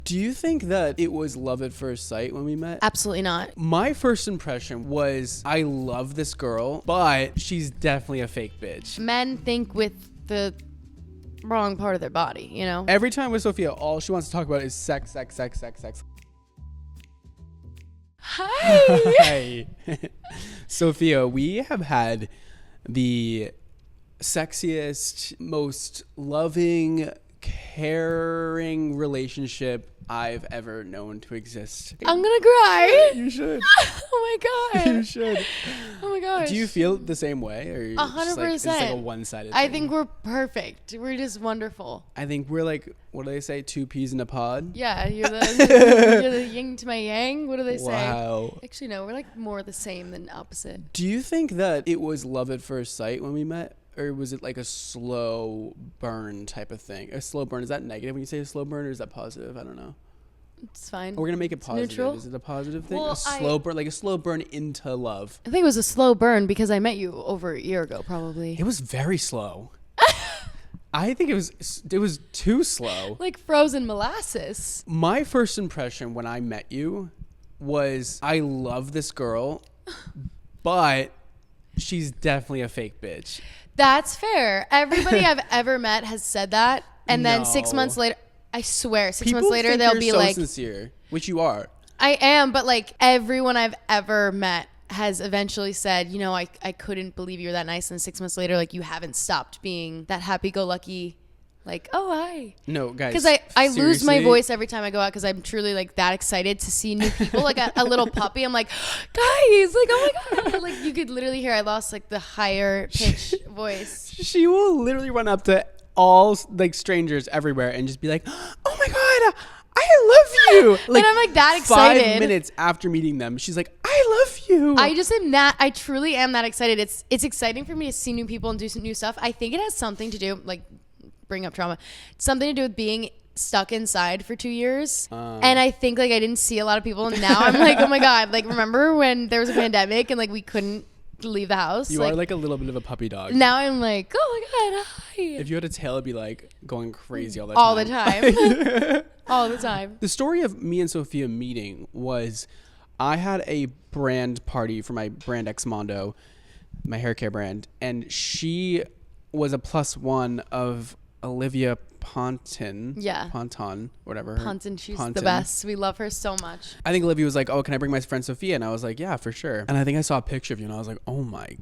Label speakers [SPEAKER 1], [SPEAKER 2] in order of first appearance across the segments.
[SPEAKER 1] Do you think that it was love at first sight when we met?
[SPEAKER 2] Absolutely not.
[SPEAKER 1] My first impression was, I love this girl, but she's definitely a fake bitch.
[SPEAKER 2] Men think with the wrong part of their body, you know?
[SPEAKER 1] Every time with Sophia, all she wants to talk about is sex, sex, sex, sex, sex.
[SPEAKER 2] Hi.
[SPEAKER 1] Hi. Sophia, we have had the sexiest, most loving, caring relationship I've ever known to exist.
[SPEAKER 2] I'm gonna cry.
[SPEAKER 1] You should.
[SPEAKER 2] Oh my god.
[SPEAKER 1] You should.
[SPEAKER 2] Oh my gosh.
[SPEAKER 1] Do you feel the same way? Or
[SPEAKER 2] 100%.
[SPEAKER 1] It's like a one-sided
[SPEAKER 2] I
[SPEAKER 1] thing?
[SPEAKER 2] think we're perfect. We're just wonderful.
[SPEAKER 1] I think we're like, what do they say? 2 peas in a pod?
[SPEAKER 2] Yeah, you're the yin to my yang. What do they say?
[SPEAKER 1] Wow.
[SPEAKER 2] Actually, no, we're like more the same than opposite.
[SPEAKER 1] Do you think that it was love at first sight when we met? Or was it like a slow burn type of thing? A slow burn, is that negative when you say a slow burn, or is that positive? I don't know.
[SPEAKER 2] It's fine.
[SPEAKER 1] We're going to make it positive.
[SPEAKER 2] Neutral.
[SPEAKER 1] Is it a positive thing?
[SPEAKER 2] Well,
[SPEAKER 1] a slow burn, like a slow burn into love.
[SPEAKER 2] I think it was a slow burn because I met you over a year ago, probably.
[SPEAKER 1] It was very slow. I think it was too slow.
[SPEAKER 2] Like frozen molasses.
[SPEAKER 1] My first impression when I met you was, I love this girl, but she's definitely a fake bitch.
[SPEAKER 2] That's fair. Everybody I've ever met has said that. And then 6
[SPEAKER 1] No.
[SPEAKER 2] months later, I swear, 6
[SPEAKER 1] People
[SPEAKER 2] months later,
[SPEAKER 1] think
[SPEAKER 2] they'll
[SPEAKER 1] you're
[SPEAKER 2] be
[SPEAKER 1] so
[SPEAKER 2] like,
[SPEAKER 1] sincere, which you are.
[SPEAKER 2] I am, but like everyone I've ever met has eventually said, you know, I couldn't believe you were that nice. And 6 months later, like you haven't stopped being that happy-go-lucky, like, oh, hi.
[SPEAKER 1] No, guys.
[SPEAKER 2] Because I lose my
[SPEAKER 1] seriously?
[SPEAKER 2] voice every time I go out because I'm truly like that excited to see new people. Like a little puppy. I'm like, guys, like, oh my God. Like you could literally hear I lost like the higher pitch voice.
[SPEAKER 1] She will literally run up to all like strangers everywhere and just be like, oh my God, I love you. Like,
[SPEAKER 2] and I'm like that excited.
[SPEAKER 1] 5 minutes after meeting them, she's like, I love you.
[SPEAKER 2] I just am that, I truly am that excited. It's exciting for me to see new people and do some new stuff. I think it has something to do, like, bring up trauma, something to do with being stuck inside for 2 years. And I think like I didn't see a lot of people, and now I'm like, oh my God, like remember when there was a pandemic and like we couldn't leave the house?
[SPEAKER 1] You are like a little bit of a puppy dog.
[SPEAKER 2] Now I'm like, oh my God, hi.
[SPEAKER 1] If you had a tail, it'd be like going crazy all the
[SPEAKER 2] time. All the time.
[SPEAKER 1] The story of me and Sophia meeting was, I had a brand party for my brand Xmondo, my hair care brand, and she was a +1 of Olivia Ponton.
[SPEAKER 2] Yeah.
[SPEAKER 1] Ponton, whatever.
[SPEAKER 2] Ponton, she's the best. We love her so much.
[SPEAKER 1] I think Olivia was like, oh, can I bring my friend Sophia? And I was like, yeah, for sure. And I think I saw a picture of you and I was like, oh my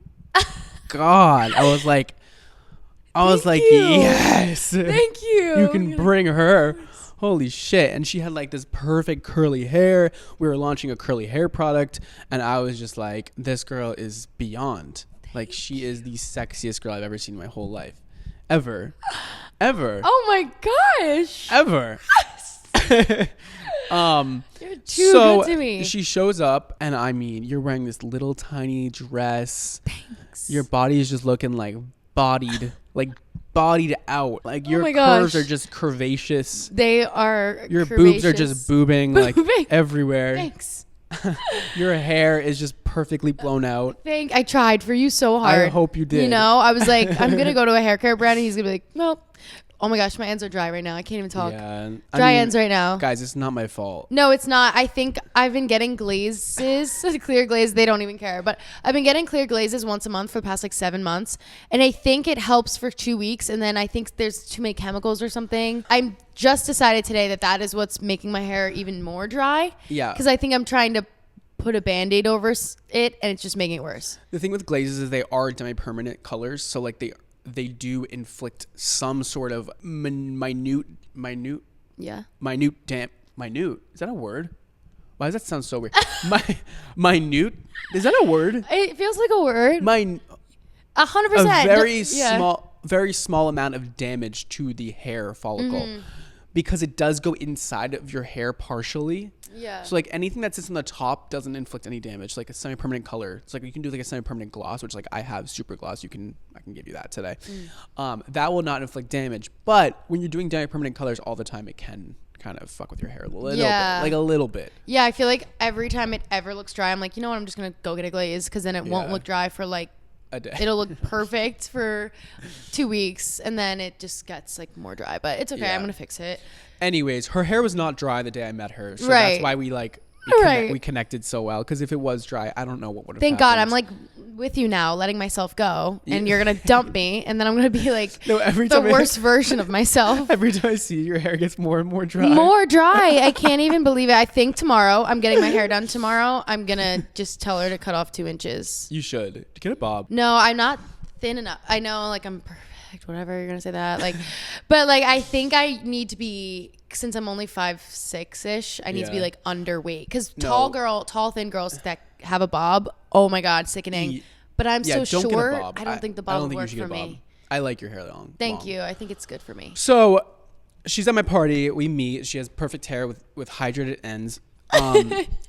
[SPEAKER 1] God. I was like, yes.
[SPEAKER 2] Thank you.
[SPEAKER 1] You can bring her. Holy shit. And she had like this perfect curly hair. We were launching a curly hair product. And I was just like, this girl is beyond. Like, she is the sexiest girl I've ever seen in my whole life. Ever.
[SPEAKER 2] Oh my gosh.
[SPEAKER 1] Ever.
[SPEAKER 2] You're too good to me.
[SPEAKER 1] She shows up, and I mean, you're wearing this little tiny dress.
[SPEAKER 2] Thanks.
[SPEAKER 1] Your body is just looking like bodied out. Like your
[SPEAKER 2] my
[SPEAKER 1] curves
[SPEAKER 2] gosh.
[SPEAKER 1] are just curvaceous.
[SPEAKER 2] They are
[SPEAKER 1] Your boobs are just boobing like everywhere.
[SPEAKER 2] Thanks.
[SPEAKER 1] Your hair is just perfectly blown out.
[SPEAKER 2] I tried for you so hard.
[SPEAKER 1] I hope you did.
[SPEAKER 2] You know, I was like, I'm gonna go to a hair care brand, and he's gonna be like, nope. Oh my gosh, my ends are dry right now. I can't even talk.
[SPEAKER 1] Yeah,
[SPEAKER 2] Dry ends right now.
[SPEAKER 1] Guys, it's not my fault.
[SPEAKER 2] No, it's not. I think I've been getting glazes, clear glaze. They don't even care. But I've been getting clear glazes once a month for the past like 7 months. And I think it helps for 2 weeks. And then I think there's too many chemicals or something. I'm just decided today that is what's making my hair even more dry.
[SPEAKER 1] Yeah.
[SPEAKER 2] Because I think I'm trying to put a Band-Aid over it, and it's just making it worse.
[SPEAKER 1] The thing with glazes is they are semi-permanent colors. So like they do inflict some sort of minute.
[SPEAKER 2] Yeah.
[SPEAKER 1] Minute. Is that a word? Why does that sound so weird? Minute. Is that a word?
[SPEAKER 2] It feels like a word. 100%.
[SPEAKER 1] A very small amount of damage to the hair follicle.
[SPEAKER 2] Mm-hmm.
[SPEAKER 1] Because it does go inside of your hair partially.
[SPEAKER 2] Yeah.
[SPEAKER 1] So like anything that sits on the top doesn't inflict any damage. Like a semi-permanent color. It's like you can do like a semi-permanent gloss, which like I have super gloss. I can give you that today. That will not inflict damage. But when you're doing semi-permanent colors all the time, it can kind of fuck with your hair a little bit. Like a little bit.
[SPEAKER 2] Yeah, I feel like every time it ever looks dry, I'm like, you know what? I'm just going to go get a glaze because then it won't look dry for like
[SPEAKER 1] a day.
[SPEAKER 2] It'll look perfect for 2 weeks, and then it just gets like more dry. But it's okay.
[SPEAKER 1] Yeah.
[SPEAKER 2] I'm gonna fix it.
[SPEAKER 1] Anyways, her hair was not dry the day I met her, so
[SPEAKER 2] Right.
[SPEAKER 1] that's why we like
[SPEAKER 2] Right.
[SPEAKER 1] we connected so well. Because if it was dry, I don't know what would have.
[SPEAKER 2] Thank God I'm like with you now, letting myself go, and you're gonna dump me, and then I'm gonna be like the worst version of myself.
[SPEAKER 1] Every time I see you, your hair gets more and more dry.
[SPEAKER 2] More dry. I can't even believe it. I think tomorrow I'm getting my hair done tomorrow. I'm gonna just tell her to cut off 2 inches.
[SPEAKER 1] You should get a bob.
[SPEAKER 2] No, I'm not thin enough. I know, like I'm perfect. Whatever, you're gonna say that. Like, but like I think I need to be, since I'm only 5'6" I need to be like underweight, because tall thin girls that have a bob, oh my God, sickening. But I'm so short. I don't think the bob would work for me.
[SPEAKER 1] I like your hair long.
[SPEAKER 2] Thank you. I think it's good for me.
[SPEAKER 1] So she's at my party. We meet. She has perfect hair with hydrated ends.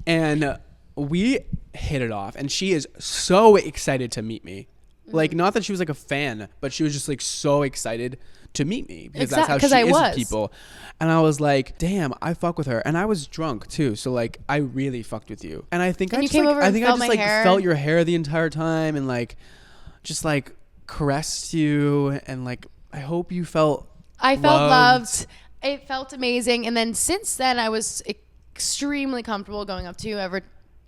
[SPEAKER 1] And we hit it off. And she is so excited to meet me. Like, not that she was like a fan, but she was just like so excited to meet me, because that's how she is with people. And I was like, damn, I fuck with her. And I was drunk too, so like I really fucked with you. And I think I just felt your hair the entire time, and like just like caressed you, and like I hope you felt loved.
[SPEAKER 2] It felt amazing. And then since then I was extremely comfortable going up to you every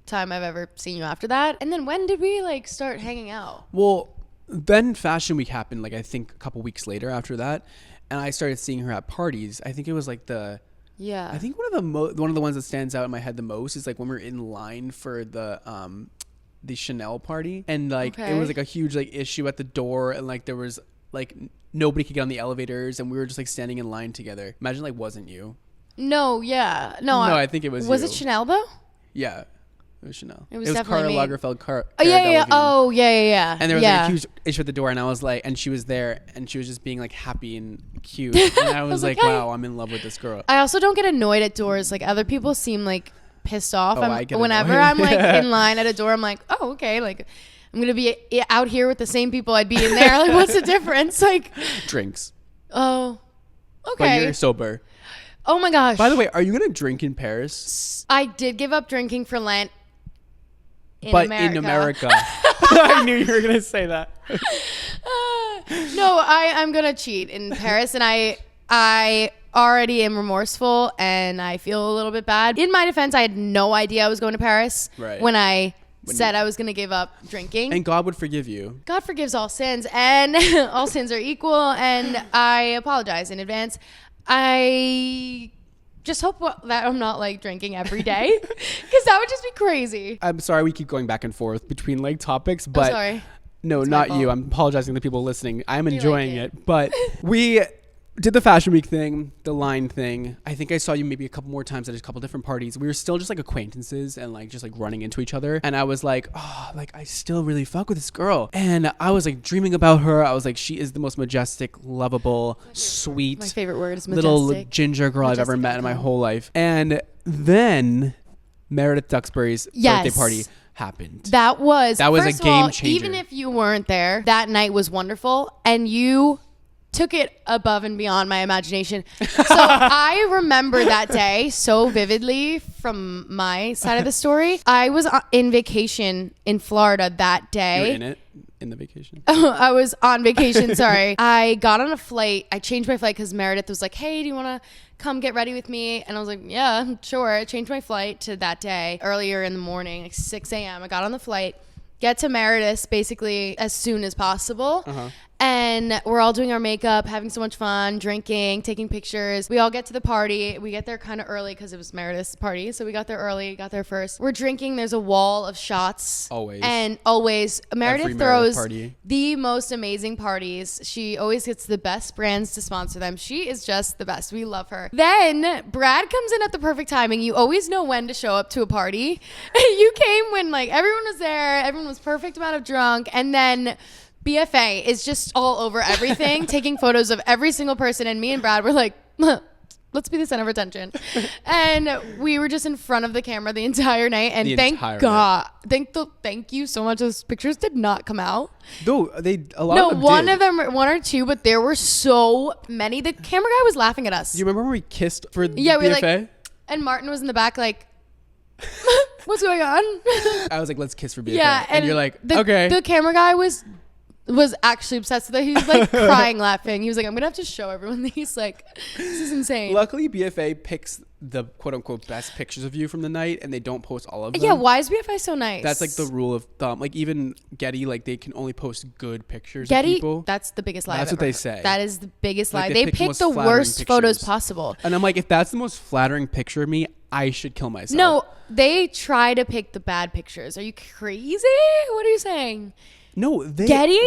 [SPEAKER 2] time I've ever seen you after that. And then when did we like start hanging out?
[SPEAKER 1] Well, then Fashion Week happened, like I think a couple weeks later after that, and I started seeing her at parties. I think it was like I think one of the ones that stands out in my head the most is like when we were in line for the Chanel party, and like it was like a huge like issue at the door, and like there was like nobody could get on the elevators, and we were just like standing in line together. Imagine like wasn't you?
[SPEAKER 2] No, I think it was. Was it Chanel though?
[SPEAKER 1] Yeah. It was Chanel.
[SPEAKER 2] It was definitely
[SPEAKER 1] Karl Lagerfeld.
[SPEAKER 2] Yeah.
[SPEAKER 1] And there was like a huge issue at the door, and I was like, and she was there, and she was just being like happy and cute, and I was like, wow, I'm in love with this girl.
[SPEAKER 2] I also don't get annoyed at doors. Like other people seem like pissed off.
[SPEAKER 1] Whenever
[SPEAKER 2] I'm like in line at a door, I'm like, oh, okay, like I'm gonna be out here with the same people I'd be in there. Like, what's the difference? Like
[SPEAKER 1] drinks.
[SPEAKER 2] Oh, okay.
[SPEAKER 1] But you're sober.
[SPEAKER 2] Oh my gosh.
[SPEAKER 1] By the way, are you gonna drink in Paris?
[SPEAKER 2] I did give up drinking for Lent. In America.
[SPEAKER 1] I knew you were going to say that.
[SPEAKER 2] No, I'm going to cheat in Paris, and I already am remorseful, and I feel a little bit bad. In my defense, I had no idea I was going to Paris when I said I was going to give up drinking.
[SPEAKER 1] And God would forgive you.
[SPEAKER 2] God forgives all sins, and all sins are equal, and I apologize in advance. I just hope that I'm not like drinking every day, because that would just be crazy.
[SPEAKER 1] I'm sorry we keep going back and forth between like topics, but
[SPEAKER 2] sorry.
[SPEAKER 1] No, it's not you. I'm apologizing to the people listening. I'm enjoying it. But we did the Fashion Week thing, the line thing. I think I saw you maybe a couple more times at a couple different parties. We were still just like acquaintances and like just like running into each other. And I was like, oh, like I still really fuck with this girl. And I was like dreaming about her. I was like, she is the most majestic, lovable, sweet,
[SPEAKER 2] my favorite word is majestic,
[SPEAKER 1] little ginger girl I've ever met in my whole life. And then Meredith Duxbury's birthday party happened.
[SPEAKER 2] That was
[SPEAKER 1] a game changer.
[SPEAKER 2] Even if you weren't there, that night was wonderful, and you took it above and beyond my imagination. So I remember that day so vividly from my side of the story. I was in vacation in Florida that day.
[SPEAKER 1] You were in it? In the vacation?
[SPEAKER 2] I was on vacation, sorry. I got on a flight. I changed my flight because Meredith was like, hey, do you want to come get ready with me? And I was like, yeah, sure. I changed my flight to that day earlier in the morning, like 6 a.m. I got on the flight, get to Meredith basically as soon as possible. And we're all doing our makeup, having so much fun, drinking, taking pictures. We all get to the party. We get there kind of early because it was Meredith's party. So we got there early, got there first. We're drinking. There's a wall of shots. Always. Meredith throws the most amazing parties. She always gets the best brands to sponsor them. She is just the best. We love her. Then Brad comes in at the perfect timing. You always know when to show up to a party. You came when like everyone was there. Everyone was perfect amount of drunk. And then BFA is just all over everything, taking photos of every single person. And me and Brad were like, let's be the center of attention. And we were just in front of the camera the entire night. And thank God. Thank you so much. Those pictures did not come out.
[SPEAKER 1] No, one
[SPEAKER 2] or two, but there were so many. The camera guy was laughing at us.
[SPEAKER 1] Do you remember when we kissed for BFA?
[SPEAKER 2] We like, and Martin was in the back like, what's going on?
[SPEAKER 1] I was like, let's kiss for BFA.
[SPEAKER 2] Yeah,
[SPEAKER 1] and you're like, okay.
[SPEAKER 2] The camera guy was was actually obsessed with it. He was like crying, laughing. He was like, I'm gonna have to show everyone these. Like, this is insane.
[SPEAKER 1] Luckily, BFA picks the quote unquote best pictures of you from the night, and they don't post all of them.
[SPEAKER 2] Yeah, why is BFA so nice?
[SPEAKER 1] That's like the rule of thumb. Like even Getty, like they can only post good pictures
[SPEAKER 2] Getty,
[SPEAKER 1] of people.
[SPEAKER 2] that's the biggest lie.
[SPEAKER 1] That's
[SPEAKER 2] I've
[SPEAKER 1] what
[SPEAKER 2] ever
[SPEAKER 1] they
[SPEAKER 2] heard.
[SPEAKER 1] say.
[SPEAKER 2] That is the biggest lie.
[SPEAKER 1] Like,
[SPEAKER 2] they pick the worst photos possible.
[SPEAKER 1] And I'm like, if that's the most flattering picture of me, I should kill myself.
[SPEAKER 2] No, they try to pick the bad pictures. Are you crazy? What are you saying?
[SPEAKER 1] No, they
[SPEAKER 2] Getty?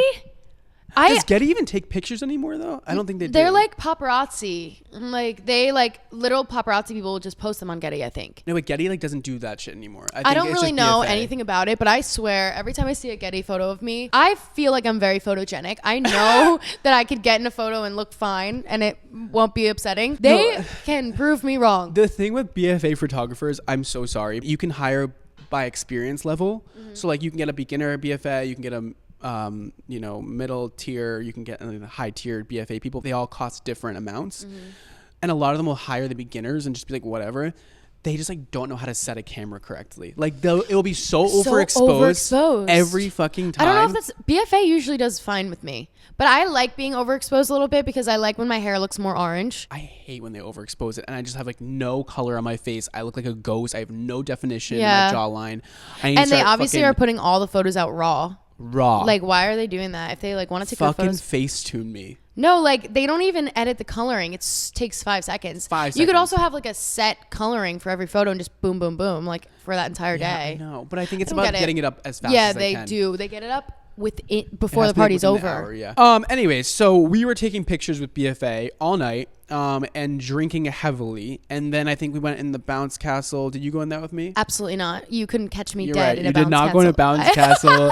[SPEAKER 1] Does Getty even take pictures anymore though? I don't think they do.
[SPEAKER 2] They're like paparazzi. Like they like little paparazzi people will just post them on Getty, I think.
[SPEAKER 1] No, but Getty like doesn't do that shit anymore. I
[SPEAKER 2] don't
[SPEAKER 1] it's
[SPEAKER 2] really
[SPEAKER 1] just
[SPEAKER 2] know
[SPEAKER 1] BFA.
[SPEAKER 2] anything about it, but I swear every time I see a Getty photo of me, I feel like I'm very photogenic. I know that I could get in a photo and look fine and it won't be upsetting. They can prove me wrong.
[SPEAKER 1] The thing with BFA photographers, I'm so sorry. You can hire by experience level. So like you can get a beginner BFA, you can get a middle tier, you can get high tiered BFA people. They all cost different amounts. And a lot of them will hire the beginners and just be like, whatever. They just like don't know how to set a camera correctly. Like it will be so overexposed every fucking time.
[SPEAKER 2] I don't know if that's BFA usually does fine with me, but I like being overexposed a little bit because I like when my hair looks more orange.
[SPEAKER 1] I hate when they overexpose it and I just have like no color on my face. I look like a ghost. I have no definition in my jawline.
[SPEAKER 2] And they obviously are putting all the photos out raw. Like, why are they doing that? If they like want to take
[SPEAKER 1] fucking
[SPEAKER 2] photos,
[SPEAKER 1] Facetune me.
[SPEAKER 2] No, like they don't even edit the coloring. It takes 5 seconds. You could also have like a set coloring for every photo and just boom, boom, boom, like for that entire day.
[SPEAKER 1] No, but I think it's about getting it up as fast as they can.
[SPEAKER 2] Yeah, they do. They get it up before the party's over.
[SPEAKER 1] Anyways, so we were taking pictures with BFA all night, and drinking heavily, and then I think we went in the bounce castle. Did you go in there with me?
[SPEAKER 2] Absolutely not. You couldn't catch me
[SPEAKER 1] You're
[SPEAKER 2] dead
[SPEAKER 1] right.
[SPEAKER 2] in a bounce castle.
[SPEAKER 1] You did not go in a bounce castle.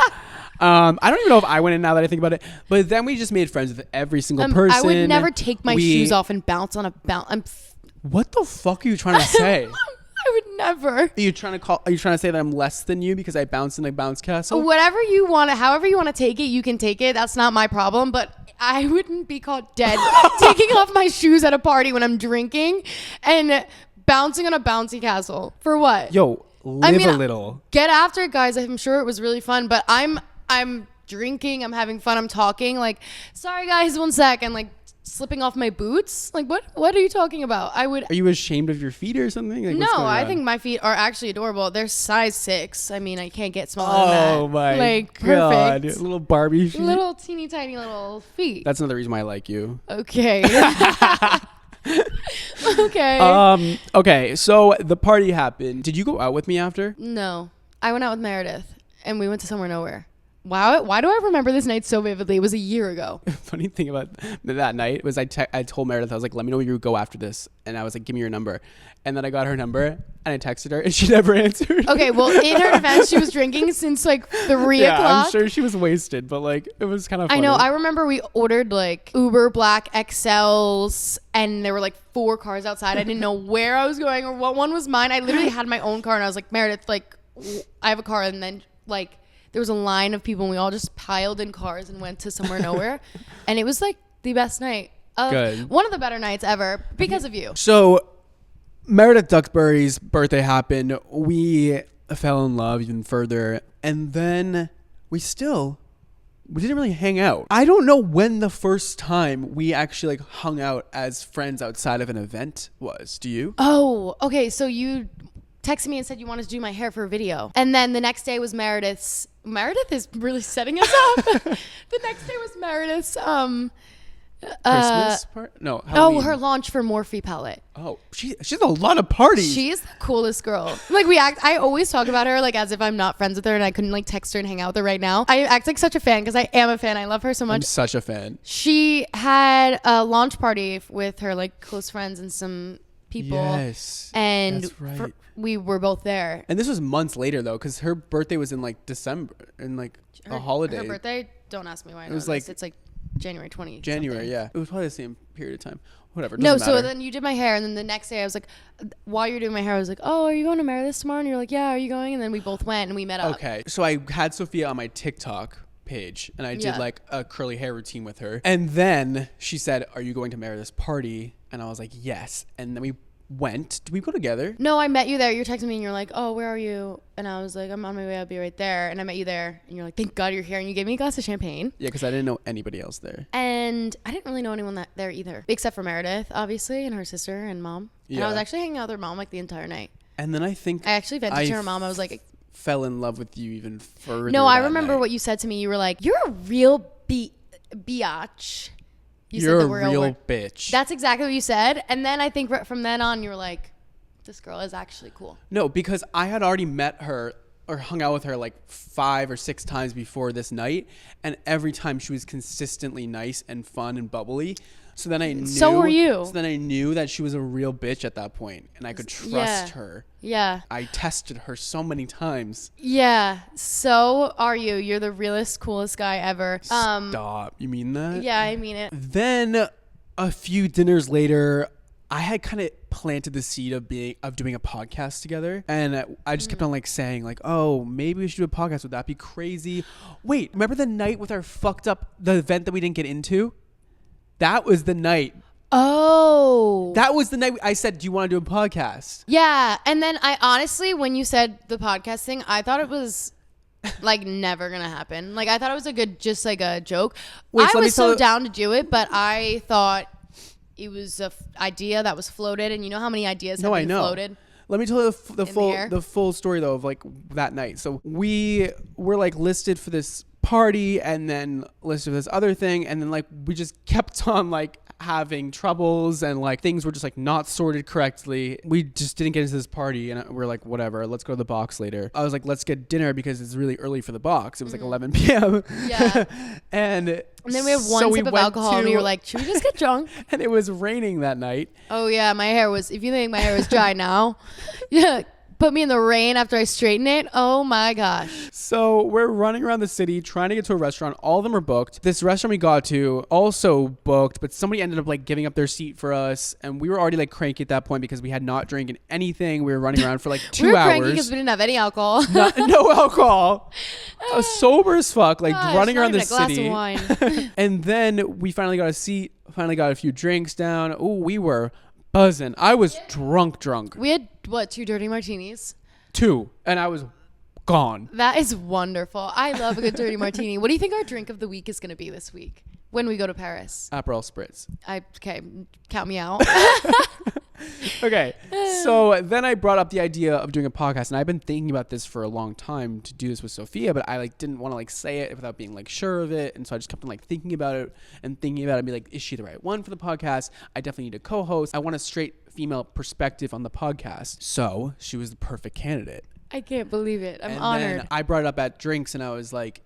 [SPEAKER 1] I don't even know if I went in now that I think about it. But then we just made friends with every single person.
[SPEAKER 2] I would never take my shoes off and bounce on a bounce.
[SPEAKER 1] What the fuck are you trying to say?
[SPEAKER 2] I would never.
[SPEAKER 1] Are you trying to say that I'm less than you because I bounce in a bounce castle?
[SPEAKER 2] Whatever you want to, however you want to take it, you can take it. That's not my problem. But I wouldn't be caught dead taking off my shoes at a party when I'm drinking and bouncing on a bouncy castle. For what?
[SPEAKER 1] Yo, live a little.
[SPEAKER 2] Get after it, guys. I'm sure it was really fun, but I'm drinking, I'm having fun, I'm talking like, sorry guys, 1 sec, and like slipping off my boots. Like what are you talking about? Are
[SPEAKER 1] you ashamed of your feet or something? Like,
[SPEAKER 2] no, I think my feet are actually adorable. They're size 6. I mean, I can't get smaller than that.
[SPEAKER 1] Oh my
[SPEAKER 2] like,
[SPEAKER 1] God.
[SPEAKER 2] Perfect.
[SPEAKER 1] Little Barbie feet.
[SPEAKER 2] Little teeny tiny little feet.
[SPEAKER 1] That's another reason why I like you.
[SPEAKER 2] Okay. Okay.
[SPEAKER 1] Okay, so the party happened. Did you go out with me after?
[SPEAKER 2] No. I went out with Meredith and we went to somewhere nowhere. Wow, why do I remember this night so vividly? It was a year ago.
[SPEAKER 1] Funny thing about that night was I told Meredith, I was like, let me know when you go after this. And I was like, give me your number. And then I got her number and I texted her and she never answered.
[SPEAKER 2] Okay, well, in her defense, she was drinking since like 3 o'clock.
[SPEAKER 1] I'm sure she was wasted, but like it was kind of funny.
[SPEAKER 2] I know. I remember we ordered like Uber Black XLs and there were like 4 cars outside. I didn't know where I was going or what one was mine. I literally had my own car and I was like, Meredith, like I have a car. And then like there was a line of people and we all just piled in cars and went to somewhere nowhere. And it was like the best night.
[SPEAKER 1] Good.
[SPEAKER 2] One of the better nights ever because of you.
[SPEAKER 1] So Meredith Duxbury's birthday happened. We fell in love even further. And then we didn't really hang out. I don't know when the first time we actually like hung out as friends outside of an event was. Do you?
[SPEAKER 2] Oh, okay. So you texted me and said you wanted to do my hair for a video. And then the next day was Meredith's. Meredith is really setting us up. The next day was Meredith's
[SPEAKER 1] Christmas part? No. Halloween.
[SPEAKER 2] Oh, her launch for Morphe palette.
[SPEAKER 1] Oh, she has a lot of parties.
[SPEAKER 2] She is the coolest girl. Like I always talk about her like as if I'm not friends with her and I couldn't like text her and hang out with her right now. I act like such a fan because I am a fan. I love her so much.
[SPEAKER 1] I'm such a fan.
[SPEAKER 2] She had a launch party with her like close friends and some people.
[SPEAKER 1] Yes.
[SPEAKER 2] And
[SPEAKER 1] that's right.
[SPEAKER 2] We were both there.
[SPEAKER 1] And this was months later though, because her birthday was in like December, in like a holiday.
[SPEAKER 2] Her birthday? Don't ask me why I know
[SPEAKER 1] was
[SPEAKER 2] this.
[SPEAKER 1] like
[SPEAKER 2] it's like January 20.
[SPEAKER 1] January, yeah. It was probably the same period of time. Whatever.
[SPEAKER 2] No,
[SPEAKER 1] doesn't matter.
[SPEAKER 2] so then you did my hair, and then the next day I was like, while you're doing my hair, I was like, oh, are you going to Meredith tomorrow? And you're like, yeah, are you going? And then we both went and we met up.
[SPEAKER 1] Okay. So I had Sophia on my TikTok page and I did like a curly hair routine with her. And then she said, are you going to Meredith's party? And I was like, yes. And then we went. Did we go together?
[SPEAKER 2] No, I met you there. You're texting me and you're like, oh, where are you? And I was like, I'm on my way. I'll be right there. And I met you there. And you're like, thank God you're here. And you gave me a glass of champagne.
[SPEAKER 1] Yeah, because I didn't know anybody else there.
[SPEAKER 2] And I didn't really know anyone there either, except for Meredith, obviously, and her sister and mom. Yeah. And I was actually hanging out with her mom like the entire night.
[SPEAKER 1] And then I think
[SPEAKER 2] I actually vented to her mom. I was like,
[SPEAKER 1] fell in love with you even further.
[SPEAKER 2] No, I remember what you said to me. You were like, you're a real biatch.
[SPEAKER 1] You're a real bitch.
[SPEAKER 2] That's exactly what you said. And then I think from then on, you were like, this girl is actually cool.
[SPEAKER 1] No, because I had already met her or hung out with her like 5 or 6 times before this night. And every time she was consistently nice and fun and bubbly. So then I knew.
[SPEAKER 2] So were you.
[SPEAKER 1] So then I knew that she was a real bitch at that point, and I could trust her.
[SPEAKER 2] Yeah.
[SPEAKER 1] I tested her so many times.
[SPEAKER 2] Yeah. So are you. You're the realest, coolest guy ever.
[SPEAKER 1] Stop. You mean that?
[SPEAKER 2] Yeah, I mean it.
[SPEAKER 1] Then a few dinners later, I had kind of planted the seed of doing a podcast together, and I just kept on like saying like, oh, maybe we should do a podcast. Would that be crazy? Wait, remember the night with our the event that we didn't get into? That was the night.
[SPEAKER 2] Oh.
[SPEAKER 1] That was the night I said, do you want to do a podcast?
[SPEAKER 2] Yeah. And then I honestly, when you said the podcast thing, I thought it was like never going to happen. Like I thought it was just like a joke. I was so down to do it, but I thought it was a idea that was floated. And you know how many ideas have been floated?
[SPEAKER 1] Let me tell you the full story though of like that night. So we were like listed for this party and then listed for this other thing, and then like we just kept on like having troubles and like things were just like not sorted correctly. We just didn't get into this party, and we're like, whatever, let's go to the box later. I was like, let's get dinner because it's really early for the box. It was like 11 p.m.
[SPEAKER 2] Yeah.
[SPEAKER 1] and
[SPEAKER 2] then we have one sip of alcohol and we were like, should we just get drunk?
[SPEAKER 1] And it was raining that night.
[SPEAKER 2] Oh yeah, if you think my hair was dry now, yeah, put me in the rain after I straighten it. Oh my gosh.
[SPEAKER 1] So we're running around the city trying to get to a restaurant. All of them are booked. This restaurant we got to also booked, but somebody ended up like giving up their seat for us, and we were already like cranky at that point because we had not drinking anything. We were running around for like 2 hours.
[SPEAKER 2] We were cranky because we didn't have any alcohol.
[SPEAKER 1] No alcohol. I was sober as fuck, like running around the city.
[SPEAKER 2] Glass of wine.
[SPEAKER 1] And then we finally got a seat, finally got a few drinks down. Oh, we were buzzing. I was drunk.
[SPEAKER 2] We had 2 dirty martinis?
[SPEAKER 1] 2, and I was gone.
[SPEAKER 2] That is wonderful. I love a good dirty martini. What do you think our drink of the week is going to be this week when we go to Paris?
[SPEAKER 1] Aperol Spritz.
[SPEAKER 2] Okay, count me out.
[SPEAKER 1] Okay, so then I brought up the idea of doing a podcast, and I've been thinking about this for a long time to do this with Sophia, but I like didn't want to like say it without being like sure of it, and so I just kept on like thinking about it and be like, is she the right one for the podcast? I definitely need a co-host. I want a straight female perspective on the podcast, so she was the perfect candidate.
[SPEAKER 2] I can't believe it. I'm honored.
[SPEAKER 1] Then I brought it up at drinks, and I was like,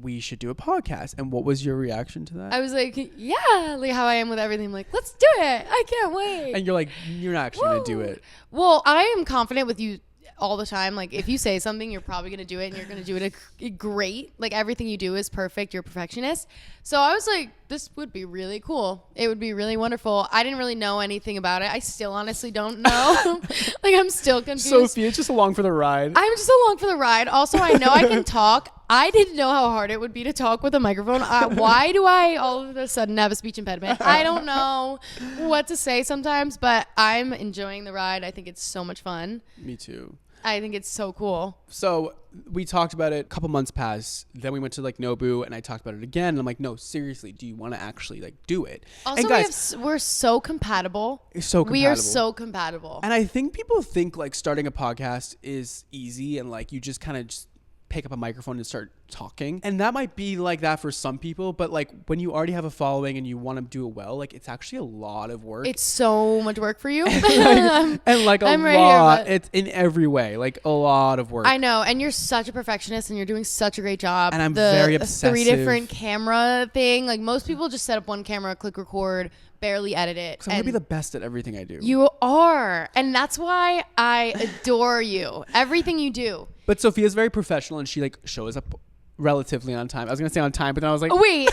[SPEAKER 1] we should do a podcast. And what was your reaction to that?
[SPEAKER 2] I was like, yeah, like how I am with everything. I'm like, let's do it. I can't wait.
[SPEAKER 1] And you're like, you're not actually going to do it.
[SPEAKER 2] Well, I am confident with you all the time. Like if you say something, you're probably going to do it, and you're going to do it great. Like everything you do is perfect. You're a perfectionist. So I was like, this would be really cool. It would be really wonderful. I didn't really know anything about it. I still honestly don't know. Like I'm still confused.
[SPEAKER 1] Sophia's just along for the ride.
[SPEAKER 2] I'm just along for the ride. Also, I know I can talk. I didn't know how hard it would be to talk with a microphone. Why do I all of a sudden have a speech impediment? I don't know what to say sometimes, but I'm enjoying the ride. I think it's so much fun.
[SPEAKER 1] Me too.
[SPEAKER 2] I think it's so cool.
[SPEAKER 1] So we talked about it, a couple months passed. Then we went to like Nobu, and I talked about it again. And I'm like, no, seriously, do you want to actually like do it?
[SPEAKER 2] Also,
[SPEAKER 1] and guys,
[SPEAKER 2] we're so compatible. We are so compatible.
[SPEAKER 1] And I think people think like starting a podcast is easy and like you just kind of just pick up a microphone and start talking, and that might be like that for some people, but like when you already have a following and you want to do it well, like it's actually a lot of work.
[SPEAKER 2] It's so much work for you.
[SPEAKER 1] and like a lot, it's in every way, like a lot of work.
[SPEAKER 2] I know, and you're such a perfectionist and you're doing such a great job.
[SPEAKER 1] And I'm very obsessive.
[SPEAKER 2] 3 different camera thing, like most people just set up one camera, click record, barely edit it.
[SPEAKER 1] So I'm gonna be the best at everything I do.
[SPEAKER 2] You are, and that's why I adore you. Everything you do.
[SPEAKER 1] But Sophia's very professional, and she like shows up relatively on time. I was gonna say on time, but then I was like,
[SPEAKER 2] wait,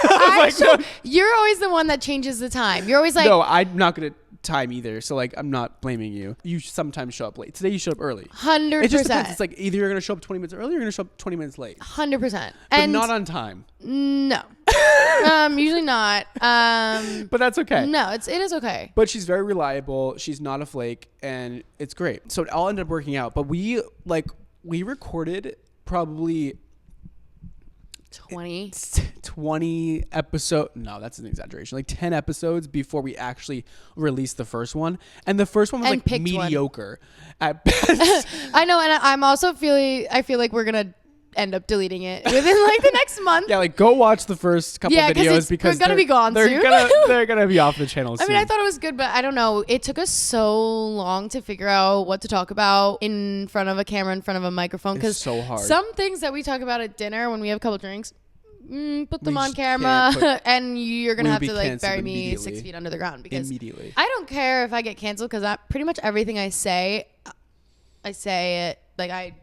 [SPEAKER 2] you're always the one that changes the time. You're always like,
[SPEAKER 1] no, I'm not gonna time either. So like, I'm not blaming you. You sometimes show up late. Today you showed up early.
[SPEAKER 2] 100%.
[SPEAKER 1] It just depends. It's like either you're gonna show up 20 minutes early or you're gonna show up 20 minutes late.
[SPEAKER 2] 100%.
[SPEAKER 1] But not on time.
[SPEAKER 2] No. Usually not.
[SPEAKER 1] But that's okay.
[SPEAKER 2] No, it is okay.
[SPEAKER 1] But she's very reliable. She's not a flake, and it's great. So it all ended up working out. But we recorded probably 20 episodes. No, that's an exaggeration. Like 10 episodes before we actually released the first one. And the first one was like mediocre at best.
[SPEAKER 2] I know. And I'm also I feel like we're going to end up deleting it within like the next month.
[SPEAKER 1] Yeah, like go watch the first couple videos because
[SPEAKER 2] we're gonna be gone soon.
[SPEAKER 1] They're gonna be off the channel soon.
[SPEAKER 2] I mean, I thought it was good, but I don't know. It took us so long to figure out what to talk about in front of a camera, in front of a microphone, because
[SPEAKER 1] so hard.
[SPEAKER 2] Some things that we talk about at dinner when we have a couple drinks, put them on camera, and you're gonna have to like bury me 6 feet under the ground because
[SPEAKER 1] immediately. I
[SPEAKER 2] don't care if I get canceled because pretty much everything I say it like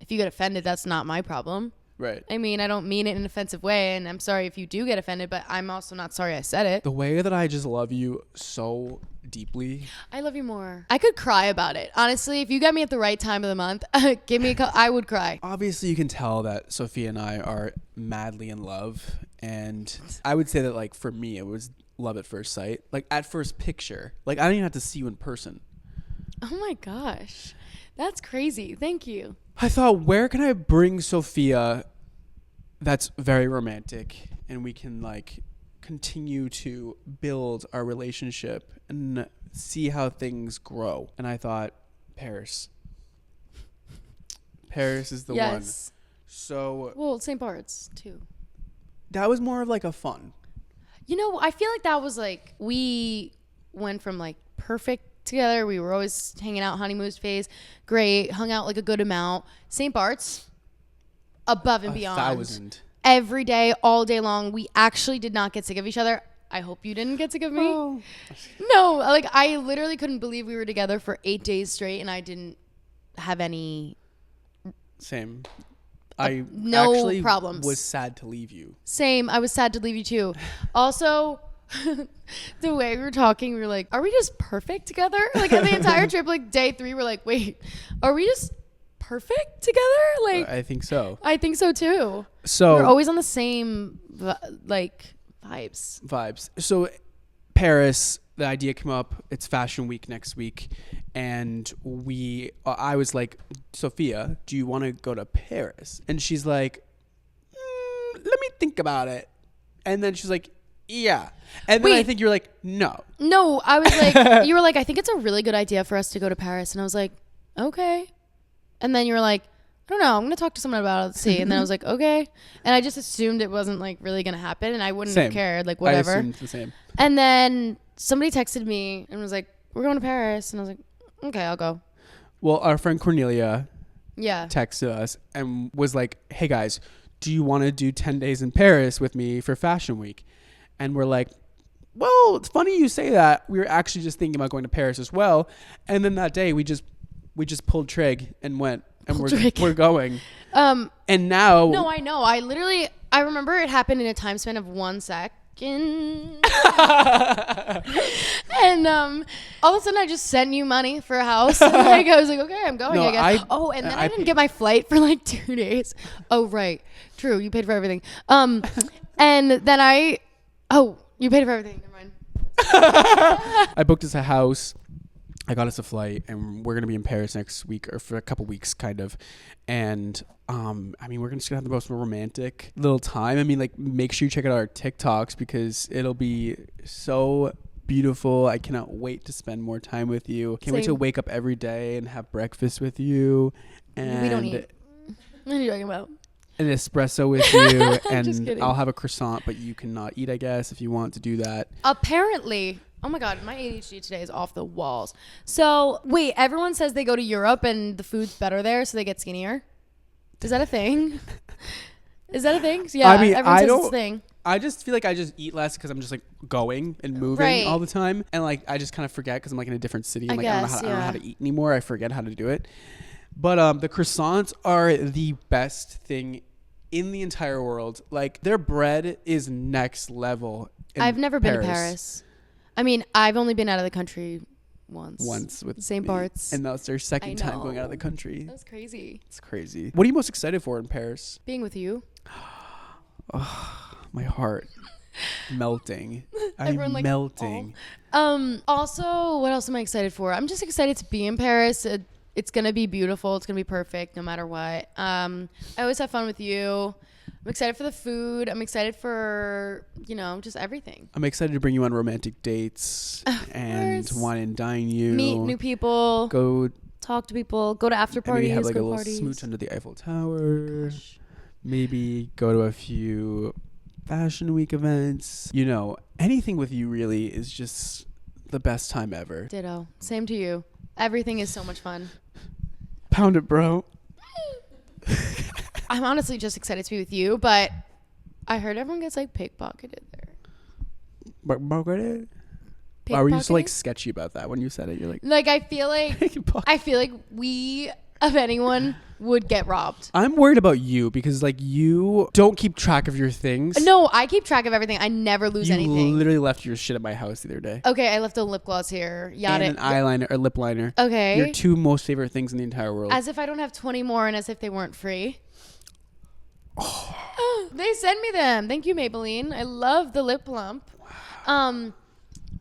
[SPEAKER 2] if you get offended, that's not my problem.
[SPEAKER 1] Right.
[SPEAKER 2] I mean, I don't mean it in an offensive way, and I'm sorry if you do get offended, but I'm also not sorry I said it.
[SPEAKER 1] The way that I just love you so deeply.
[SPEAKER 2] I love you more. I could cry about it. Honestly, if you got me at the right time of the month, give me I would cry.
[SPEAKER 1] Obviously, you can tell that Sophia and I are madly in love, and I would say that, like, for me, it was love at first sight. Like, at first picture. Like, I don't even have to see you in person.
[SPEAKER 2] Oh my gosh. That's crazy. Thank you.
[SPEAKER 1] I thought, where can I bring Sophia that's very romantic and we can like continue to build our relationship and see how things grow? And I thought, Paris. Paris is the one. So
[SPEAKER 2] well, St. Bart's too.
[SPEAKER 1] That was more of like a fun.
[SPEAKER 2] You know, I feel like that was like we went from like perfect together. We were always hanging out, honeymoon phase. Great. Hung out like a good amount. St. Bart's, above and beyond.
[SPEAKER 1] 1,000.
[SPEAKER 2] Every day, all day long. We actually did not get sick of each other. I hope you didn't get sick of me.
[SPEAKER 1] Oh.
[SPEAKER 2] No, like I literally couldn't believe we were together for 8 days straight and I didn't have any.
[SPEAKER 1] Same. I
[SPEAKER 2] no
[SPEAKER 1] actually
[SPEAKER 2] problems.
[SPEAKER 1] Was sad to leave you.
[SPEAKER 2] Same. I was sad to leave you too. Also, the way we were talking, we were like, are we just perfect together? Like the entire trip, like day 3, we're like, wait, are we just perfect together? Like
[SPEAKER 1] I think so.
[SPEAKER 2] I think so too.
[SPEAKER 1] So
[SPEAKER 2] we're always on the same like vibes.
[SPEAKER 1] So Paris, the idea came up. It's Fashion Week next week. And I was like, Sophia, do you want to go to Paris? And she's like, let me think about it. And then she's like, yeah. And then I think you're like, no.
[SPEAKER 2] No, I was like, you were like, I think it's a really good idea for us to go to Paris. And I was like, okay. And then you were like, I don't know, I'm going to talk to someone about it, see. And then I was like, okay. And I just assumed it wasn't like really going to happen. And I wouldn't have cared, like whatever.
[SPEAKER 1] I assumed the same.
[SPEAKER 2] And then somebody texted me and was like, we're going to Paris. And I was like, okay, I'll go.
[SPEAKER 1] Well, our friend Cornelia texted us and was like, hey guys, do you want to do 10 days in Paris with me for Fashion Week? And we're like, well, it's funny you say that. We were actually just thinking about going to Paris as well. And then that day we just pulled trig and went and we're going. And now.
[SPEAKER 2] No, I know. I remember it happened in a time span of 1 second. And all of a sudden I just sent you money for a house. And like, I was like, okay, I'm going.
[SPEAKER 1] No,
[SPEAKER 2] I guess. And then I didn't get my flight for like 2 days. Oh, right. True. You paid for everything. And then you paid for everything. Never mind.
[SPEAKER 1] I booked us a house. I got us a flight, and we're gonna be in Paris next week, or for a couple weeks, kind of. And I mean, we're just gonna have the most romantic little time. I mean, like, make sure you check out our TikToks because it'll be so beautiful. I cannot wait to spend more time with you. Can't wait to wake up every day and have breakfast with you. And
[SPEAKER 2] we don't eat. What are you talking about?
[SPEAKER 1] An espresso with you,
[SPEAKER 2] and
[SPEAKER 1] I'll have a croissant, but you cannot eat, I guess, if you want to do that.
[SPEAKER 2] Apparently. Oh my God, my ADHD today is off the walls. So, wait, everyone says they go to Europe and the food's better there, so they get skinnier? Is that a thing? Is that a thing? Yeah,
[SPEAKER 1] I mean,
[SPEAKER 2] everyone says it's a thing.
[SPEAKER 1] I just feel like I just eat less because I'm just like going and moving all the time. And like, I just kind of forget because I'm like in a different city. I don't know how to eat anymore. I forget how to do it. But the croissants are the best thing in the entire world. Like, their bread is next level.
[SPEAKER 2] I've never been to Paris. I mean, I've only been out of the country once with St. Bart's.
[SPEAKER 1] And that's their second time going out of the country.
[SPEAKER 2] That's crazy.
[SPEAKER 1] It's crazy. What are you most excited for in Paris?
[SPEAKER 2] Being with you.
[SPEAKER 1] my heart melting.
[SPEAKER 2] Everyone,
[SPEAKER 1] I'm
[SPEAKER 2] like,
[SPEAKER 1] melting.
[SPEAKER 2] Also, what else am I excited for? I'm just excited to be in Paris. It's gonna be beautiful. It's gonna be perfect no matter what. I always have fun with you. I'm excited for the food. I'm excited for, just everything.
[SPEAKER 1] I'm excited to bring you on romantic dates and wine and dine you.
[SPEAKER 2] Meet new people.
[SPEAKER 1] Go
[SPEAKER 2] talk to people. Go to after parties.
[SPEAKER 1] Maybe have like a
[SPEAKER 2] go
[SPEAKER 1] little
[SPEAKER 2] parties.
[SPEAKER 1] smooch under the Eiffel Tower. Maybe go to a few Fashion Week events. Anything with you really is just the best time ever.
[SPEAKER 2] Ditto. Same to you. Everything is so much fun.
[SPEAKER 1] Pound it, bro.
[SPEAKER 2] I'm honestly just excited to be with you, but I heard everyone gets like pickpocketed there.
[SPEAKER 1] Pickpocketed? Why were you so like sketchy about that when you said it? You're like
[SPEAKER 2] I feel like we of anyone would get robbed.
[SPEAKER 1] I'm worried about you because like you don't keep track of your things.
[SPEAKER 2] No, I keep track of everything. I never lose anything.
[SPEAKER 1] You literally left your shit at my house the other day.
[SPEAKER 2] Okay, I left a lip gloss here.
[SPEAKER 1] And an eyeliner or lip liner.
[SPEAKER 2] Okay.
[SPEAKER 1] Your two most favorite things in the entire world.
[SPEAKER 2] As if I don't have 20 more and as if they weren't free. Oh. They send me them. Thank you, Maybelline. I love the lip plump. Wow.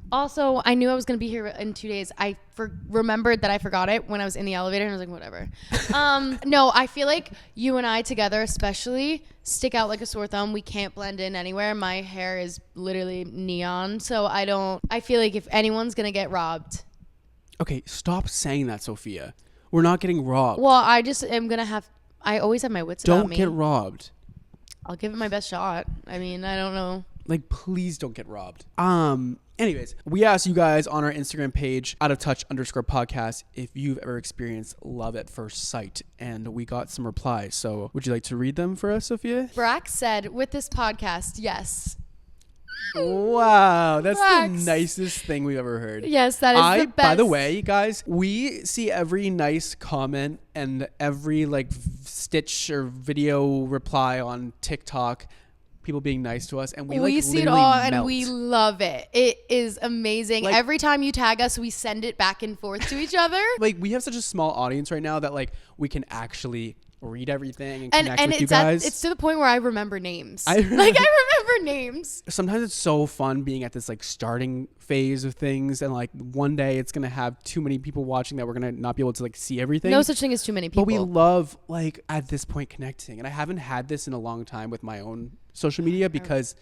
[SPEAKER 2] Also, I knew I was going to be here in 2 days. I remembered that I forgot it when I was in the elevator, and I was like, whatever. No, I feel like you and I together especially stick out like a sore thumb. We can't blend in anywhere. My hair is literally neon, so I feel like if anyone's going to get robbed.
[SPEAKER 1] Okay, stop saying that, Sophia. We're not getting robbed.
[SPEAKER 2] Well, I just am going to have... I always have my wits about me.
[SPEAKER 1] Don't get robbed.
[SPEAKER 2] I'll give it my best shot. I mean, I don't know.
[SPEAKER 1] Like, please don't get robbed. Anyways, we asked you guys on our Instagram page, outoftouch_podcast, if you've ever experienced love at first sight. And we got some replies. So would you like to read them for us, Sophia?
[SPEAKER 2] Brack said, with this podcast, yes.
[SPEAKER 1] Wow, that's the nicest thing we've ever heard.
[SPEAKER 2] Yes, that is the best.
[SPEAKER 1] By the way, guys, we see every nice comment and every like stitch or video reply on TikTok, people being nice to us, and we
[SPEAKER 2] see it all melt. And we love it. It is amazing. Like, every time you tag us, we send it back and forth to each other. Like,
[SPEAKER 1] we have such a small audience right now that like we can actually read everything and connect with you guys.
[SPEAKER 2] It's to the point where I remember names. I remember names.
[SPEAKER 1] Sometimes it's so fun being at this like starting phase of things, and like one day it's gonna have too many people watching that we're gonna not be able to like see everything.
[SPEAKER 2] No such thing as too many people.
[SPEAKER 1] But we love like at this point connecting, and I haven't had this in a long time with my own social media because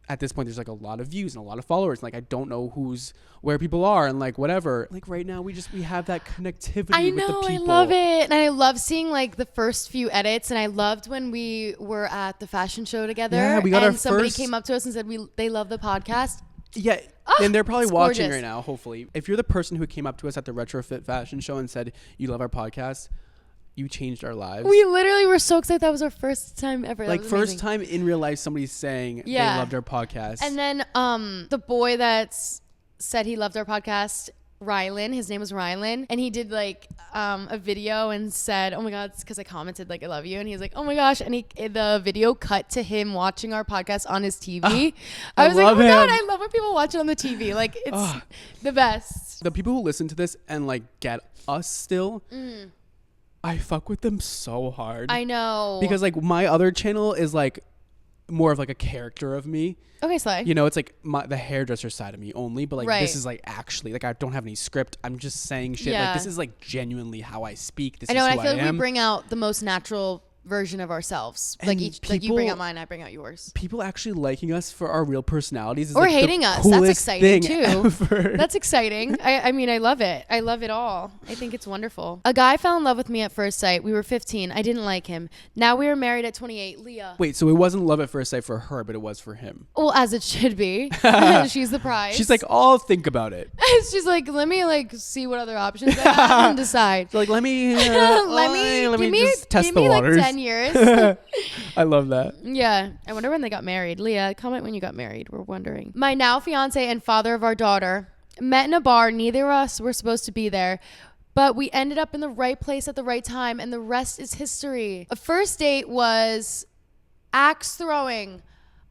[SPEAKER 1] at this point there's like a lot of views and a lot of followers. Like I don't know where people are and like whatever. Like right now we have that connectivity with the people.
[SPEAKER 2] I love it. And I love seeing like the first few edits, and I loved when we were at the fashion show together.
[SPEAKER 1] Yeah, we got
[SPEAKER 2] and somebody came up to us and said they love the podcast.
[SPEAKER 1] Yeah. And they're probably watching right now, hopefully. If you're the person who came up to us at the Retrofit fashion show and said you love our podcast, you changed our lives.
[SPEAKER 2] We literally were so excited. That was our first time ever.
[SPEAKER 1] Like first time in real life somebody's saying they loved our podcast.
[SPEAKER 2] And then the boy that said he loved our podcast, Rylan, his name was Rylan, and he did like a video and said, oh my god, it's because I commented like I love you, and he's like, oh my gosh, and the video cut to him watching our podcast on his TV. I was like, oh my god, I love when people watch it on the TV. Like it's the best.
[SPEAKER 1] The people who listen to this and like get us still, I fuck with them so hard.
[SPEAKER 2] I know.
[SPEAKER 1] Because like my other channel is like more of like a character of me.
[SPEAKER 2] Okay, Sly.
[SPEAKER 1] It's like the hairdresser side of me only, but like this is like actually like I don't have any script. I'm just saying shit. Like this is like genuinely how I speak. This is who I am. I feel like
[SPEAKER 2] we bring out the most natural version of ourselves. And like you bring out mine, I bring out yours.
[SPEAKER 1] People actually liking us for our real personalities is
[SPEAKER 2] or
[SPEAKER 1] like
[SPEAKER 2] hating
[SPEAKER 1] the
[SPEAKER 2] us.
[SPEAKER 1] That's
[SPEAKER 2] exciting too.
[SPEAKER 1] Ever.
[SPEAKER 2] That's exciting. I mean, I love it. I love it all. I think it's wonderful. A guy fell in love with me at first sight. We were 15. I didn't like him. Now we are married at 28. Leah.
[SPEAKER 1] Wait, so it wasn't love at first sight for her, but it was for him.
[SPEAKER 2] Well, as it should be. She's the prize.
[SPEAKER 1] She's like, I'll think about it.
[SPEAKER 2] She's like, let me like see what other options I have and decide.
[SPEAKER 1] So like, let me just test
[SPEAKER 2] the
[SPEAKER 1] waters.
[SPEAKER 2] Like 10 years.
[SPEAKER 1] I love that.
[SPEAKER 2] Yeah. I wonder when they got married. Leah, comment when you got married. We're wondering. My now fiance and father of our daughter met in a bar. Neither of us were supposed to be there, but we ended up in the right place at the right time, and the rest is history. A first date was axe throwing.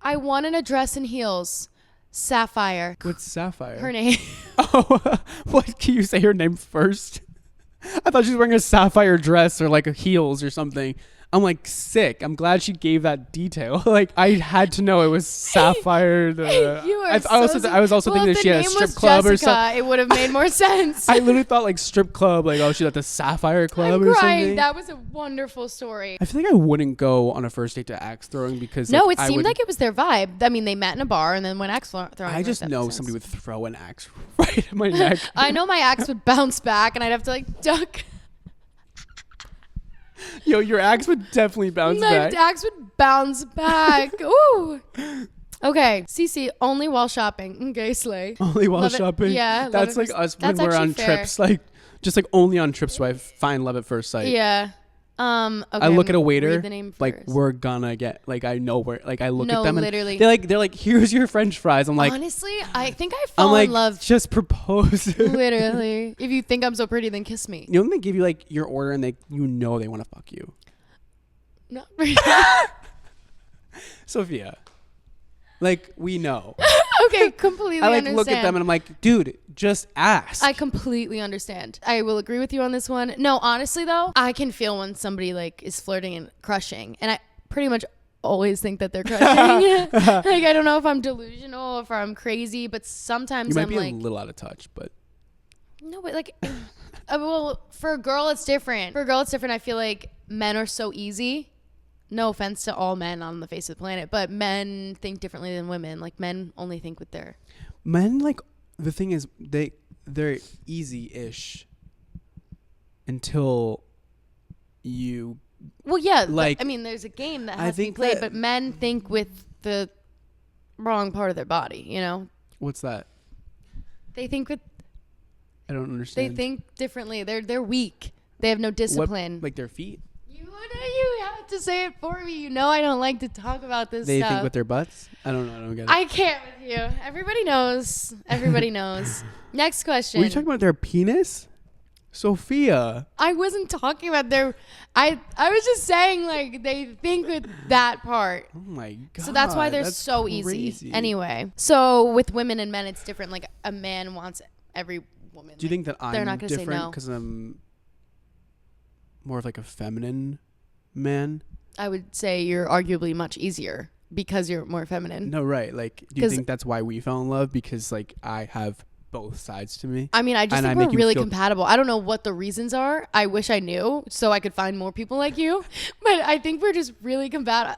[SPEAKER 2] I wanted a dress and heels. Sapphire.
[SPEAKER 1] What's Sapphire?
[SPEAKER 2] Her name.
[SPEAKER 1] Oh, what? Can you say her name first? I thought she was wearing a sapphire dress or like heels or something. I'm like, sick. I'm glad she gave that detail. Like, I had to know it was Sapphire. I was also thinking that she had a strip club or something.
[SPEAKER 2] It would have made more sense.
[SPEAKER 1] I literally thought like strip club, like, oh, she's at the Sapphire Club or something.
[SPEAKER 2] That was a wonderful story.
[SPEAKER 1] I feel like I wouldn't go on a first date to axe throwing because
[SPEAKER 2] no, it seemed like it was their vibe. I mean, they met in a bar and then went axe throwing.
[SPEAKER 1] I just know somebody would throw an axe right at my neck.
[SPEAKER 2] I know my axe would bounce back and I'd have to like duck.
[SPEAKER 1] Yo, your axe would definitely bounce back.
[SPEAKER 2] My axe would bounce back. Ooh. Okay, Cece, only while shopping. Okay, slay.
[SPEAKER 1] Only while shopping?
[SPEAKER 2] Yeah.
[SPEAKER 1] That's like us when we're on trips. Like, just like only on trips do I find love at first sight.
[SPEAKER 2] Yeah. Okay,
[SPEAKER 1] I look at a waiter,
[SPEAKER 2] like
[SPEAKER 1] we're gonna get, like, I know where, like, I look at them
[SPEAKER 2] literally.
[SPEAKER 1] and they're like, here's your French fries. I'm like,
[SPEAKER 2] honestly, I think I fall in love.
[SPEAKER 1] Just propose.
[SPEAKER 2] Literally. If you think I'm so pretty, then kiss me.
[SPEAKER 1] You know when they give you like your order and they want to fuck you?
[SPEAKER 2] Not really.
[SPEAKER 1] Sophia. Like, we know.
[SPEAKER 2] Okay, completely
[SPEAKER 1] I like
[SPEAKER 2] understand.
[SPEAKER 1] look at them and I'm like, dude, just ask.
[SPEAKER 2] I completely understand. I will agree with you on this one. No, honestly though, I can feel when somebody like is flirting and crushing, and I pretty much always think that they're crushing. Like, I don't know if I'm delusional, if I'm crazy, but sometimes
[SPEAKER 1] you might
[SPEAKER 2] I'm
[SPEAKER 1] be
[SPEAKER 2] like
[SPEAKER 1] a little out of touch, but
[SPEAKER 2] no, but like, well, for a girl it's different. I feel like men are so easy. No offense to all men on the face of the planet, but men think differently than women. Like, men only think with their...
[SPEAKER 1] Men, like, the thing is, they're easy-ish until you...
[SPEAKER 2] Well, yeah.
[SPEAKER 1] Like,
[SPEAKER 2] I mean, there's a game that has to be played, but men think with the wrong part of their body, you know?
[SPEAKER 1] What's that?
[SPEAKER 2] They think with...
[SPEAKER 1] I don't understand.
[SPEAKER 2] They think differently. They're weak. They have no discipline.
[SPEAKER 1] Like their feet?
[SPEAKER 2] You have to say it for me. You know I don't like to talk about this
[SPEAKER 1] They
[SPEAKER 2] stuff.
[SPEAKER 1] think with their butts? I don't get it.
[SPEAKER 2] I can't with you. Everybody knows. Next question.
[SPEAKER 1] Were you talking about their penis? Sophia.
[SPEAKER 2] I wasn't talking about their... I was just saying, like, they think with that part.
[SPEAKER 1] Oh my God.
[SPEAKER 2] So that's why they're so
[SPEAKER 1] crazy.
[SPEAKER 2] easy. Anyway. So with women and men, it's different. Like, a man wants every woman.
[SPEAKER 1] Do you think that
[SPEAKER 2] they're
[SPEAKER 1] I'm
[SPEAKER 2] not gonna say
[SPEAKER 1] different
[SPEAKER 2] no.
[SPEAKER 1] because I'm more of like a feminine man?
[SPEAKER 2] I would say you're arguably much easier because you're more feminine.
[SPEAKER 1] No, right. Like, do you think that's why we fell in love? Because, like, I have both sides to me.
[SPEAKER 2] I mean, I just think we're really compatible. I don't know what the reasons are. I wish I knew so I could find more people like you. But I think we're just really compatible.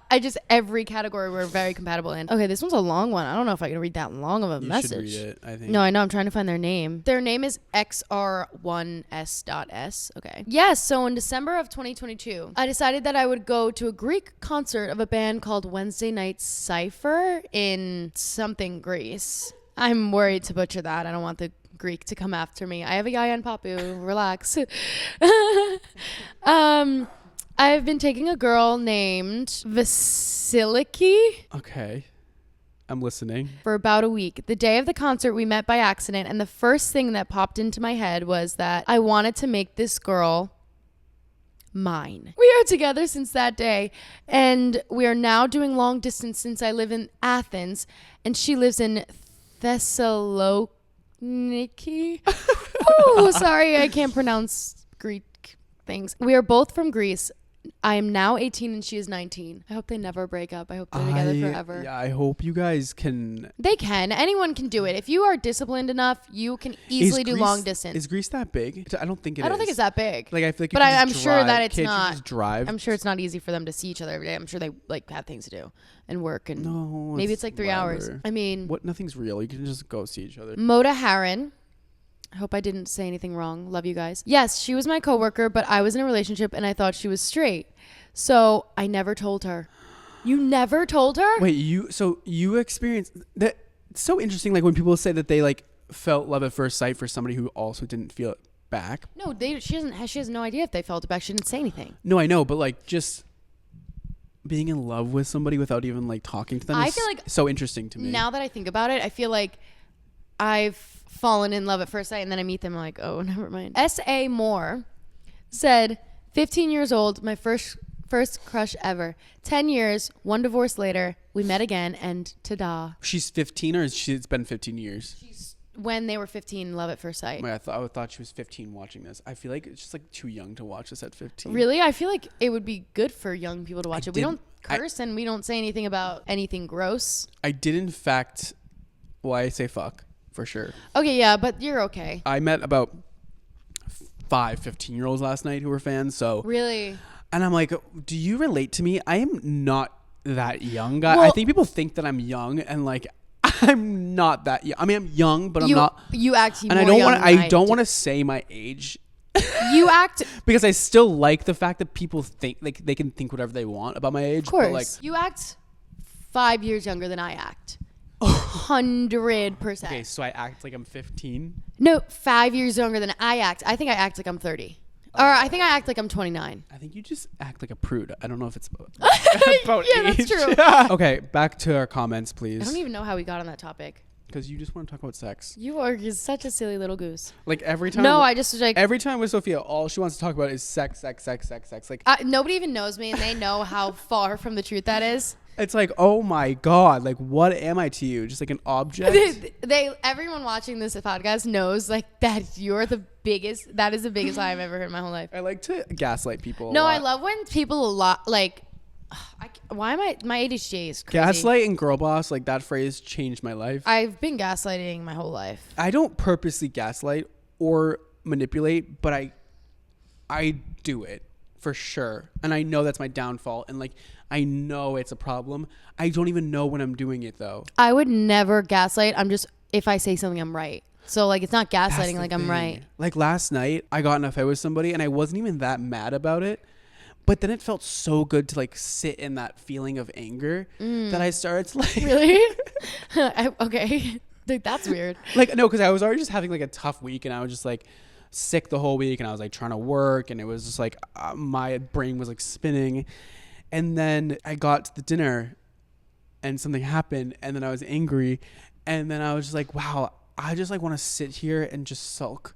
[SPEAKER 2] Every category we're very compatible in. Okay, this one's a long one. I don't know if I can read that long of a message.
[SPEAKER 1] You should read it, I think.
[SPEAKER 2] No, I know. I'm trying to find their name. Their name is XR1S.S. Okay. Yes, so in December of 2022, I decided that I would go to a Greek concert of a band called Wednesday Night Cypher in something Greece. I'm worried to butcher that. I don't want the Greek to come after me. I have a guy on Papu. Relax. I've been taking a girl named Vasiliki.
[SPEAKER 1] Okay. I'm listening.
[SPEAKER 2] For about a week. The day of the concert, we met by accident, and the first thing that popped into my head was that I wanted to make this girl mine. We are together since that day, and we are now doing long distance since I live in Athens, and she lives in Thessaloniki. Oh, sorry, I can't pronounce Greek things. We are both from Greece. I am now 18 and she is 19. I hope they never break up. I hope they're together forever.
[SPEAKER 1] Yeah, I hope you guys can.
[SPEAKER 2] They can. Anyone can do it. If you are disciplined enough, you can easily do long distance.
[SPEAKER 1] Is Greece that big? I don't think it is.
[SPEAKER 2] I don't think it's that big.
[SPEAKER 1] Like, I feel like
[SPEAKER 2] but I'm sure that it's
[SPEAKER 1] Can't
[SPEAKER 2] not.
[SPEAKER 1] You just drive?
[SPEAKER 2] I'm sure it's not easy for them to see each other every day. I'm sure they like have things to do and work, and
[SPEAKER 1] no,
[SPEAKER 2] maybe it's like 3 hours. I mean,
[SPEAKER 1] what? Nothing's real. You can just go see each other.
[SPEAKER 2] Moda Haran. I hope I didn't say anything wrong. Love you guys. Yes, she was my coworker, but I was in a relationship and I thought she was straight. So I never told her. You never told her?
[SPEAKER 1] Wait, you experienced that? It's so interesting. Like, when people say that they like felt love at first sight for somebody who also didn't feel it back.
[SPEAKER 2] No, she has no idea if they felt it back. She didn't say anything.
[SPEAKER 1] No, I know, but like just being in love with somebody without even like talking to them. I feel like so interesting to me.
[SPEAKER 2] Now that I think about it, I feel like I've fallen in love at first sight, and then I meet them, I'm like, oh, never mind. S.A. Moore said, 15 years old, my first crush ever. 10 years, one divorce later, we met again, and ta-da.
[SPEAKER 1] She's 15, or it's been 15 years?
[SPEAKER 2] when they were 15, Love at First Sight.
[SPEAKER 1] I thought she was 15 watching this. I feel like it's just like too young to watch this at 15.
[SPEAKER 2] Really? I feel like it would be good for young people to watch it. We don't curse and we don't say anything about anything gross.
[SPEAKER 1] I did, in fact, I say fuck for sure.
[SPEAKER 2] Okay, yeah, but you're okay.
[SPEAKER 1] I met about 5 15-year-olds last night who were fans. So
[SPEAKER 2] Really?
[SPEAKER 1] And I'm like, do you relate to me? I am not that young, guy.
[SPEAKER 2] Well,
[SPEAKER 1] I think people think that I'm young, and like I'm not that young. I mean, I'm young, but I'm not.
[SPEAKER 2] You act
[SPEAKER 1] and I don't want. I don't want to say my age.
[SPEAKER 2] You act
[SPEAKER 1] because I still like the fact that people think like they can think whatever they want about my age.
[SPEAKER 2] Of course,
[SPEAKER 1] but like,
[SPEAKER 2] you act 5 years younger than I act. 100%.
[SPEAKER 1] Okay, so I act like I'm 15.
[SPEAKER 2] No, 5 years younger than I act. I think I act like I'm 30. Or I think I act like I'm 29.
[SPEAKER 1] I think you just act like a prude. I don't know if it's about
[SPEAKER 2] yeah,
[SPEAKER 1] age.
[SPEAKER 2] that's true.
[SPEAKER 1] Okay, back to our comments, please.
[SPEAKER 2] I don't even know how we got on that topic.
[SPEAKER 1] Because you just want to talk about sex.
[SPEAKER 2] You are just such a silly little goose.
[SPEAKER 1] Like every time.
[SPEAKER 2] No, I just like
[SPEAKER 1] every time with Sophia, all she wants to talk about is sex. Like
[SPEAKER 2] nobody even knows me, and they know how far from the truth that is.
[SPEAKER 1] It's like, oh my god, like what am I to you? Just like an object?
[SPEAKER 2] Everyone watching this podcast knows like that you're the biggest. That is the biggest lie I've ever heard in my whole life.
[SPEAKER 1] I like to gaslight people.
[SPEAKER 2] No, I love when people like. Why am my ADHD is crazy.
[SPEAKER 1] Gaslight and girl boss, like that phrase changed my life.
[SPEAKER 2] I've been gaslighting my whole life.
[SPEAKER 1] I don't purposely gaslight or manipulate, but I do it for sure, and I know that's my downfall, and like I know it's a problem. I don't even know when I'm doing it though.
[SPEAKER 2] I would never gaslight. I'm just, if I say something, I'm right. So like it's not gaslighting, like I'm right.
[SPEAKER 1] Like last night I got in a fight with somebody and I wasn't even that mad about it, but then it felt so good to like sit in that feeling of anger that I started to like
[SPEAKER 2] really okay. Like, that's weird.
[SPEAKER 1] Like no, because I was already just having like a tough week, and I was just like sick the whole week, and I was like trying to work, and it was just like my brain was like spinning. And then I got to the dinner and something happened, and then I was angry, and then I was just like, wow, I just like want to sit here and just sulk.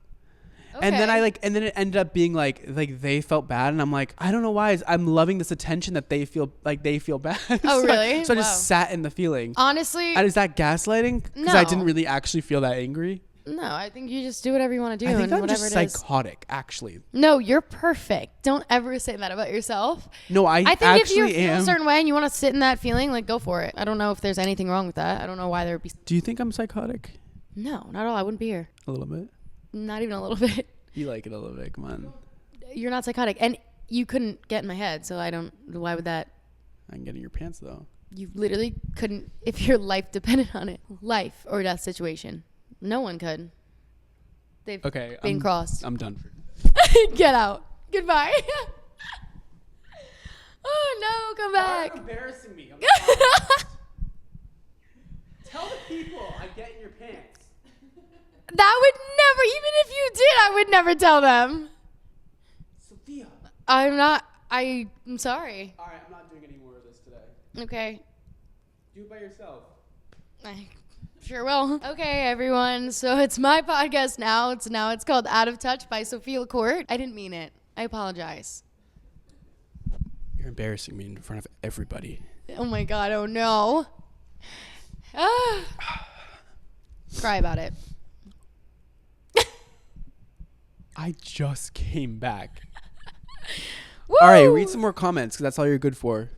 [SPEAKER 1] Okay. And then it ended up being like they felt bad, and I'm like, I don't know why. I'm loving this attention that they feel bad.
[SPEAKER 2] Oh, really?
[SPEAKER 1] So I just sat in the feeling.
[SPEAKER 2] Honestly.
[SPEAKER 1] And is that gaslighting? Because I didn't really actually feel that angry.
[SPEAKER 2] No, I think you just do whatever you want to do.
[SPEAKER 1] I think
[SPEAKER 2] and
[SPEAKER 1] I'm just
[SPEAKER 2] whatever
[SPEAKER 1] psychotic, actually.
[SPEAKER 2] No, you're perfect. Don't ever say that about yourself.
[SPEAKER 1] No, I think
[SPEAKER 2] if you feel
[SPEAKER 1] am.
[SPEAKER 2] a certain way and you want to sit in that feeling, like go for it. I don't know if there's anything wrong with that. I don't know why there would be.
[SPEAKER 1] Do you think I'm psychotic?
[SPEAKER 2] No, not at all. I wouldn't be here.
[SPEAKER 1] A little bit?
[SPEAKER 2] Not even a little bit.
[SPEAKER 1] You like it a little bit. Come on.
[SPEAKER 2] You're not psychotic. And you couldn't get in my head, so I don't. Why would that?
[SPEAKER 1] I can get in your pants, though.
[SPEAKER 2] You literally couldn't if your life depended on it. Life or death situation. No one could. They've been crossed.
[SPEAKER 1] I'm done.
[SPEAKER 2] Get out. Goodbye. Oh, no. Come back.
[SPEAKER 1] You're embarrassing me. Tell the people I get in your pants.
[SPEAKER 2] That would never, even if you did, I would never tell them.
[SPEAKER 1] Sophia.
[SPEAKER 2] I'm sorry.
[SPEAKER 1] All right, I'm not doing any more of this today.
[SPEAKER 2] Okay.
[SPEAKER 1] Do it by yourself.
[SPEAKER 2] I sure will. Okay, everyone. So it's my podcast now. It's called Out of Touch by Sophia Court. I didn't mean it. I apologize.
[SPEAKER 1] You're embarrassing me in front of everybody.
[SPEAKER 2] Oh my God. Oh no. Cry about it.
[SPEAKER 1] I just came back.
[SPEAKER 2] Woo!
[SPEAKER 1] All right, read some more comments because that's all you're good for.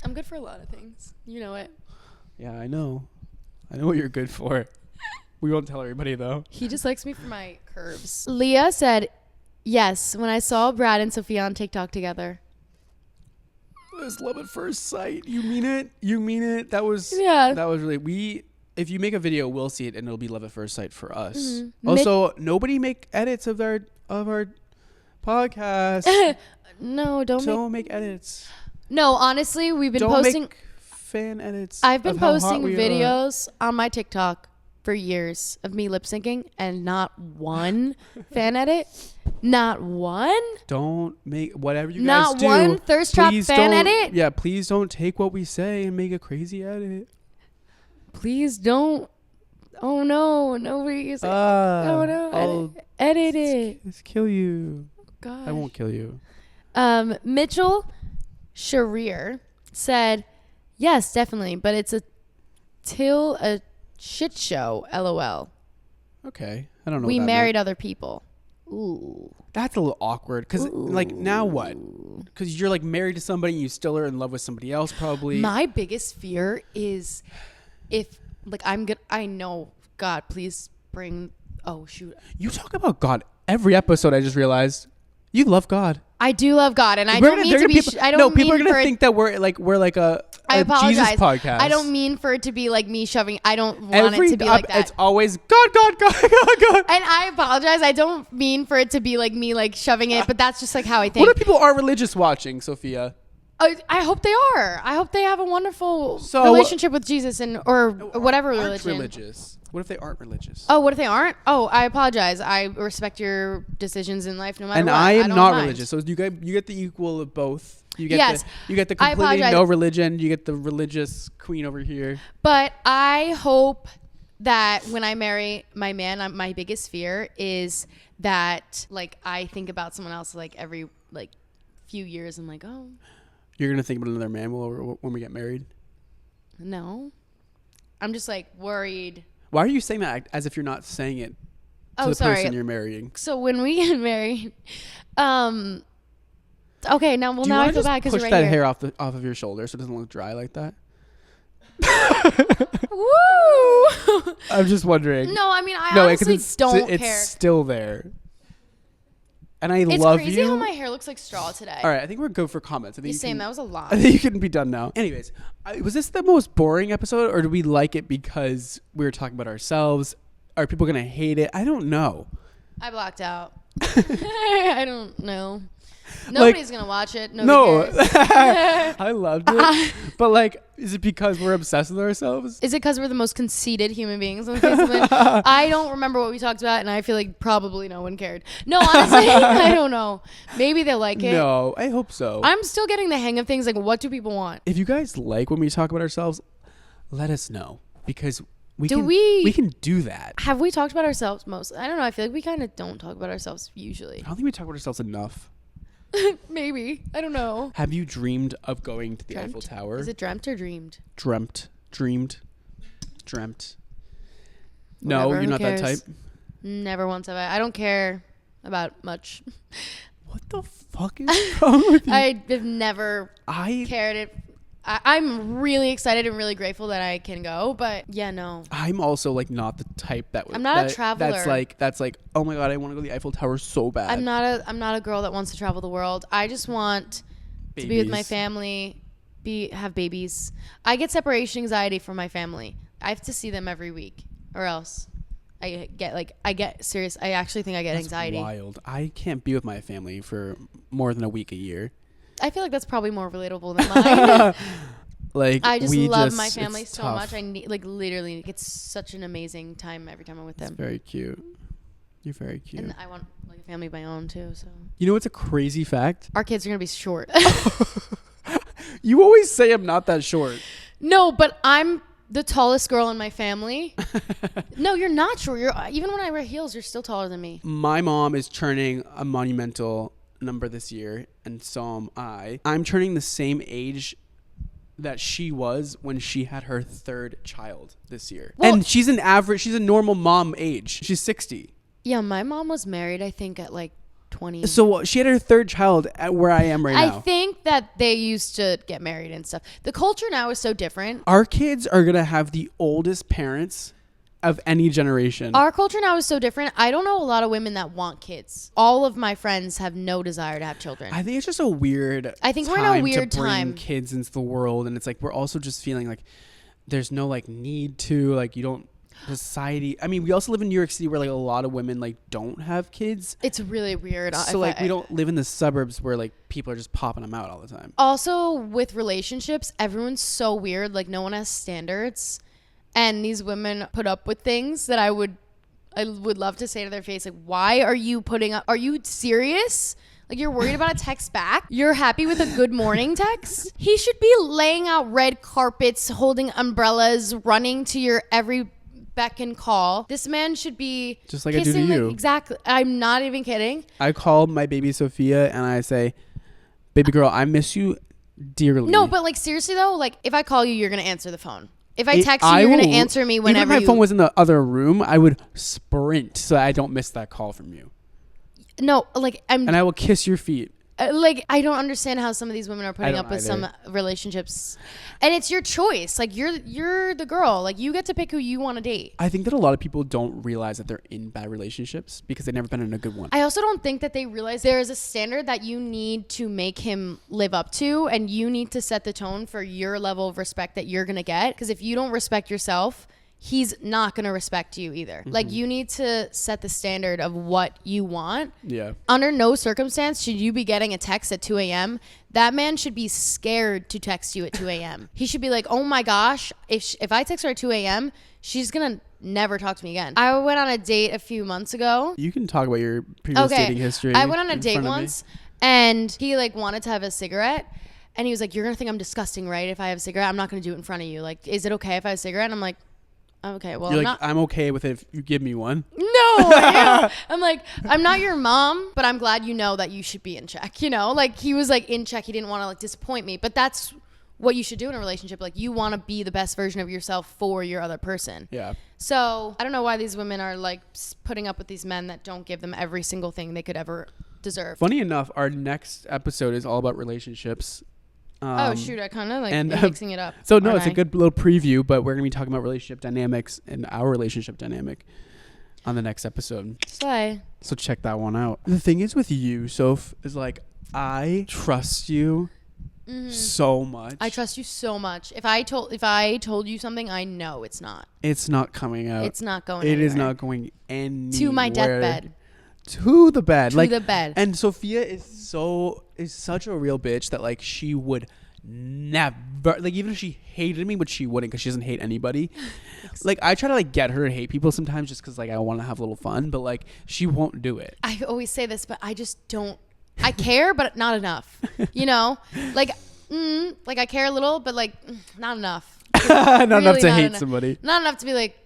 [SPEAKER 2] I'm good for a lot of things. You know it.
[SPEAKER 1] Yeah, I know. I know what you're good for. We won't tell everybody, though.
[SPEAKER 2] He just likes me for my curves. Leah said, yes, when I saw Brad and Sophia on TikTok together.
[SPEAKER 1] It was love at first sight. You mean it? You mean it? That was really... If you make a video, we'll see it, and it'll be love at first sight for us. Mm-hmm. Also, nobody make edits of our podcast.
[SPEAKER 2] No, don't
[SPEAKER 1] make edits.
[SPEAKER 2] No, honestly, we've been posting...
[SPEAKER 1] Make fan edits.
[SPEAKER 2] I've been posting videos on my TikTok for years of me lip syncing, and not one fan edit. Not one.
[SPEAKER 1] Don't make whatever you
[SPEAKER 2] guys
[SPEAKER 1] do.
[SPEAKER 2] Not one thirst trap fan edit.
[SPEAKER 1] Yeah, please don't take what we say and make a crazy edit.
[SPEAKER 2] Please don't. Oh no, nobody is. Oh no, edit it.
[SPEAKER 1] Let's kill you.
[SPEAKER 2] Oh, God.
[SPEAKER 1] I won't kill you.
[SPEAKER 2] Mitchell Sharir said, yes, definitely, but it's a shit show. LOL.
[SPEAKER 1] Okay. I don't know.
[SPEAKER 2] We
[SPEAKER 1] what that
[SPEAKER 2] married
[SPEAKER 1] meant.
[SPEAKER 2] other people. Ooh.
[SPEAKER 1] That's a little awkward because, like, now what? Because you're like married to somebody and you still are in love with somebody else, probably.
[SPEAKER 2] My biggest fear is if, like, I know, God, please bring, oh, shoot.
[SPEAKER 1] You talk about God every episode, I just realized. You love God.
[SPEAKER 2] I do love God, and I
[SPEAKER 1] We're
[SPEAKER 2] don't
[SPEAKER 1] gonna-
[SPEAKER 2] mean to be,
[SPEAKER 1] people,
[SPEAKER 2] I don't
[SPEAKER 1] no,
[SPEAKER 2] mean
[SPEAKER 1] people are going
[SPEAKER 2] for
[SPEAKER 1] to think that we're like a
[SPEAKER 2] I apologize.
[SPEAKER 1] Jesus podcast.
[SPEAKER 2] I don't mean for it to be like me shoving, I don't want it to be like that.
[SPEAKER 1] It's always God, God, God, God, God.
[SPEAKER 2] And I apologize. I don't mean for it to be like me like shoving it, but that's just like how I think.
[SPEAKER 1] What if people aren't religious watching, Sophia?
[SPEAKER 2] I hope they are. I hope they have a wonderful
[SPEAKER 1] So-
[SPEAKER 2] relationship with Jesus or whatever
[SPEAKER 1] Aren't
[SPEAKER 2] religion.
[SPEAKER 1] religious. What if they aren't religious?
[SPEAKER 2] Oh, what if they aren't? Oh, I apologize. I respect your decisions in life no matter
[SPEAKER 1] And
[SPEAKER 2] what.
[SPEAKER 1] I am
[SPEAKER 2] don't
[SPEAKER 1] not
[SPEAKER 2] mind.
[SPEAKER 1] religious, so you get the equal of both. You get
[SPEAKER 2] Yes.
[SPEAKER 1] you get the
[SPEAKER 2] I
[SPEAKER 1] completely
[SPEAKER 2] apologize.
[SPEAKER 1] no religion. You get the religious queen over here.
[SPEAKER 2] But I hope that when I marry my man, my biggest fear is that like I think about someone else like every like few years. I'm like, oh
[SPEAKER 1] You're gonna think about another man when we get married.
[SPEAKER 2] no, I'm just like worried.
[SPEAKER 1] Why are you saying that as if you're not saying it to
[SPEAKER 2] Oh,
[SPEAKER 1] the
[SPEAKER 2] sorry.
[SPEAKER 1] person you're marrying?
[SPEAKER 2] So when we get married, okay, now
[SPEAKER 1] Do you
[SPEAKER 2] now I
[SPEAKER 1] wanna
[SPEAKER 2] feel
[SPEAKER 1] just
[SPEAKER 2] bad because
[SPEAKER 1] push
[SPEAKER 2] you're
[SPEAKER 1] that
[SPEAKER 2] right here.
[SPEAKER 1] hair off of your shoulder so it doesn't look dry like that?
[SPEAKER 2] Woo!
[SPEAKER 1] I'm just wondering.
[SPEAKER 2] No, I mean I
[SPEAKER 1] No,
[SPEAKER 2] honestly
[SPEAKER 1] it's
[SPEAKER 2] don't
[SPEAKER 1] it's
[SPEAKER 2] care.
[SPEAKER 1] still there. And I
[SPEAKER 2] It's
[SPEAKER 1] love
[SPEAKER 2] crazy
[SPEAKER 1] you.
[SPEAKER 2] how my hair looks like straw today.
[SPEAKER 1] All right, I think we're good for comments. I think
[SPEAKER 2] You're
[SPEAKER 1] you
[SPEAKER 2] saying
[SPEAKER 1] can-
[SPEAKER 2] that was a lot.
[SPEAKER 1] I think you can be done now. Anyways, was this the most boring episode, or do we like it because we were talking about ourselves? Are people gonna hate it? I don't know.
[SPEAKER 2] I blocked out. I don't know. Nobody's gonna watch it. Nobody
[SPEAKER 1] No,
[SPEAKER 2] cares.
[SPEAKER 1] I loved it. But like, is it because we're obsessed with ourselves?
[SPEAKER 2] Is it because we're the most conceited human beings on the face of the planet? I don't remember what we talked about, and I feel like probably no one cared. No, honestly, I don't know. Maybe they'll like it.
[SPEAKER 1] No, I hope so.
[SPEAKER 2] I'm still getting the hang of things. Like, what do people want?
[SPEAKER 1] If you guys like when we talk about ourselves, let us know because we
[SPEAKER 2] Do
[SPEAKER 1] can
[SPEAKER 2] we-
[SPEAKER 1] can do that.
[SPEAKER 2] Have we talked about ourselves most? I don't know. I feel like we kind of don't talk about ourselves usually.
[SPEAKER 1] I don't think we talk about ourselves enough.
[SPEAKER 2] Maybe. I don't know.
[SPEAKER 1] Have you dreamed of going to the
[SPEAKER 2] Dreamt?
[SPEAKER 1] Eiffel Tower?
[SPEAKER 2] Is it dreamt or dreamed?
[SPEAKER 1] Dreamt. No,
[SPEAKER 2] Whatever,
[SPEAKER 1] you're
[SPEAKER 2] who
[SPEAKER 1] not that
[SPEAKER 2] cares?
[SPEAKER 1] type.
[SPEAKER 2] Never once have I. I don't care about much.
[SPEAKER 1] What the fuck is wrong with you?
[SPEAKER 2] I've never
[SPEAKER 1] I
[SPEAKER 2] cared. I'm really excited and really grateful that I can go, but yeah, no.
[SPEAKER 1] I'm also like not the type that would.
[SPEAKER 2] I'm not a
[SPEAKER 1] that-
[SPEAKER 2] traveler.
[SPEAKER 1] That's like oh my god, I want to go to the Eiffel Tower so bad.
[SPEAKER 2] I'm not a girl that wants to travel the world. I just want to be with my
[SPEAKER 1] Babies.
[SPEAKER 2] family, have babies. I get separation anxiety from my family. I have to see them every week or else I get serious. I actually think I get
[SPEAKER 1] That's
[SPEAKER 2] anxiety.
[SPEAKER 1] wild. I can't be with my family for more than a week a year.
[SPEAKER 2] I feel like that's probably more relatable than mine.
[SPEAKER 1] Like
[SPEAKER 2] I just
[SPEAKER 1] we
[SPEAKER 2] love
[SPEAKER 1] just,
[SPEAKER 2] my family
[SPEAKER 1] it's
[SPEAKER 2] so
[SPEAKER 1] tough.
[SPEAKER 2] much. I need literally it's such an amazing time every time I'm with
[SPEAKER 1] It's
[SPEAKER 2] them.
[SPEAKER 1] very cute. You're very cute.
[SPEAKER 2] And I want like a family of my own too, so
[SPEAKER 1] You know what's a crazy fact?
[SPEAKER 2] our kids are going to be short.
[SPEAKER 1] You always say I'm not that short.
[SPEAKER 2] No, but I'm the tallest girl in my family. No, you're not short. You're even when I wear heels, you're still taller than me.
[SPEAKER 1] My mom is turning a monumental number this year, and so am I. I'm turning the same age that she was when she had her third child this year.
[SPEAKER 2] Well-
[SPEAKER 1] And she's a normal mom age. She's 60.
[SPEAKER 2] Yeah, my mom was married I think at like 20.
[SPEAKER 1] So she had her third child at where I am right now.
[SPEAKER 2] I think that they used to get married and stuff. The culture now is so different.
[SPEAKER 1] Our kids are going to have the oldest parents of any generation.
[SPEAKER 2] Our culture now is so different. I don't know a lot of women that want kids. All of my friends have no desire to have children.
[SPEAKER 1] I think it's just a weird
[SPEAKER 2] I think we're in a
[SPEAKER 1] time
[SPEAKER 2] weird
[SPEAKER 1] to bring
[SPEAKER 2] time.
[SPEAKER 1] kids into the world, and it's like we're also just feeling like there's no like need to, like you don't society. I mean, we also live in New York City where like a lot of women like don't have kids.
[SPEAKER 2] It's really weird.
[SPEAKER 1] So like we don't live in the suburbs where like people are just popping them out all the time.
[SPEAKER 2] Also, with relationships, everyone's so weird. Like, no one has standards. And these women put up with things that I would love to say to their face, like, why are you putting up? Are you serious? Like, you're worried about a text back? You're happy with a good morning text? He should be laying out red carpets, holding umbrellas, running to your every beck and call. This man should be
[SPEAKER 1] Just like I do to
[SPEAKER 2] kissing,
[SPEAKER 1] you.
[SPEAKER 2] Exactly. I'm not even kidding.
[SPEAKER 1] I call my baby Sophia and I say, "Baby girl, I miss you dearly."
[SPEAKER 2] No, but like seriously though, like if I call you, you're gonna answer the phone. If I text you, you're going to answer me whenever
[SPEAKER 1] even if my phone was in the other room, I would sprint so I don't miss that call from you.
[SPEAKER 2] No, like
[SPEAKER 1] And I will kiss your feet.
[SPEAKER 2] Like, I don't understand how some of these women are putting up with some relationships, and it's your choice. Like, you're the girl. Like, you get to pick who you want to date.
[SPEAKER 1] I think that a lot of people don't realize that they're in bad relationships because they've never been in a good one.
[SPEAKER 2] I also don't think that they realize there is a standard that you need to make him live up to, and you need to set the tone for your level of respect that you're gonna get. Because if you don't respect yourself, he's not going to respect you either. Mm-hmm. Like, you need to set the standard of what you want.
[SPEAKER 1] Yeah.
[SPEAKER 2] Under no circumstance should you be getting a text at 2 a.m. That man should be scared to text you at 2 a.m. He should be like, oh my gosh, if I text her at 2 a.m., she's going to never talk to me again. I went on a date a few months ago.
[SPEAKER 1] You can talk about your previous dating history.
[SPEAKER 2] I went on a date once, and he like wanted to have a cigarette. And he was like, you're going to think I'm disgusting, right? If I have a cigarette, I'm not going to do it in front of you. Like, is it okay if I have a cigarette? And I'm like, okay, well,
[SPEAKER 1] I'm okay with it if you give me one.
[SPEAKER 2] No, I'm like, I'm not your mom, but I'm glad you know that you should be in check. You know, like, he was like in check. He didn't want to like disappoint me, but that's what you should do in a relationship. Like, you want to be the best version of yourself for your other person.
[SPEAKER 1] Yeah.
[SPEAKER 2] So I don't know why these women are like putting up with these men that don't give them every single thing they could ever deserve.
[SPEAKER 1] Funny enough, our next episode is all about relationships.
[SPEAKER 2] Oh shoot, I kind of like mixing it up.
[SPEAKER 1] So no, it's a good little preview, but we're going to be talking about relationship dynamics and our relationship dynamic on the next episode.
[SPEAKER 2] Slay.
[SPEAKER 1] So check that one out. The thing is with you, Soph, is like, I trust you so much.
[SPEAKER 2] I trust you so much. If I told you something, I know it's not.
[SPEAKER 1] It's not coming out.
[SPEAKER 2] It's not going
[SPEAKER 1] anywhere.
[SPEAKER 2] It
[SPEAKER 1] is not going anywhere.
[SPEAKER 2] To my deathbed.
[SPEAKER 1] To the bed.
[SPEAKER 2] To the bed.
[SPEAKER 1] And Sophia is such a real bitch that like she would never, like, even if she hated me, which she wouldn't because she doesn't hate anybody. Like, I try to like get her to hate people sometimes just because like I want to have a little fun, but like she won't do it.
[SPEAKER 2] I always say this, but I just don't. I care, but not enough. You know, like I care a little, but like not enough.
[SPEAKER 1] Not really enough to hate somebody.
[SPEAKER 2] Not enough to be like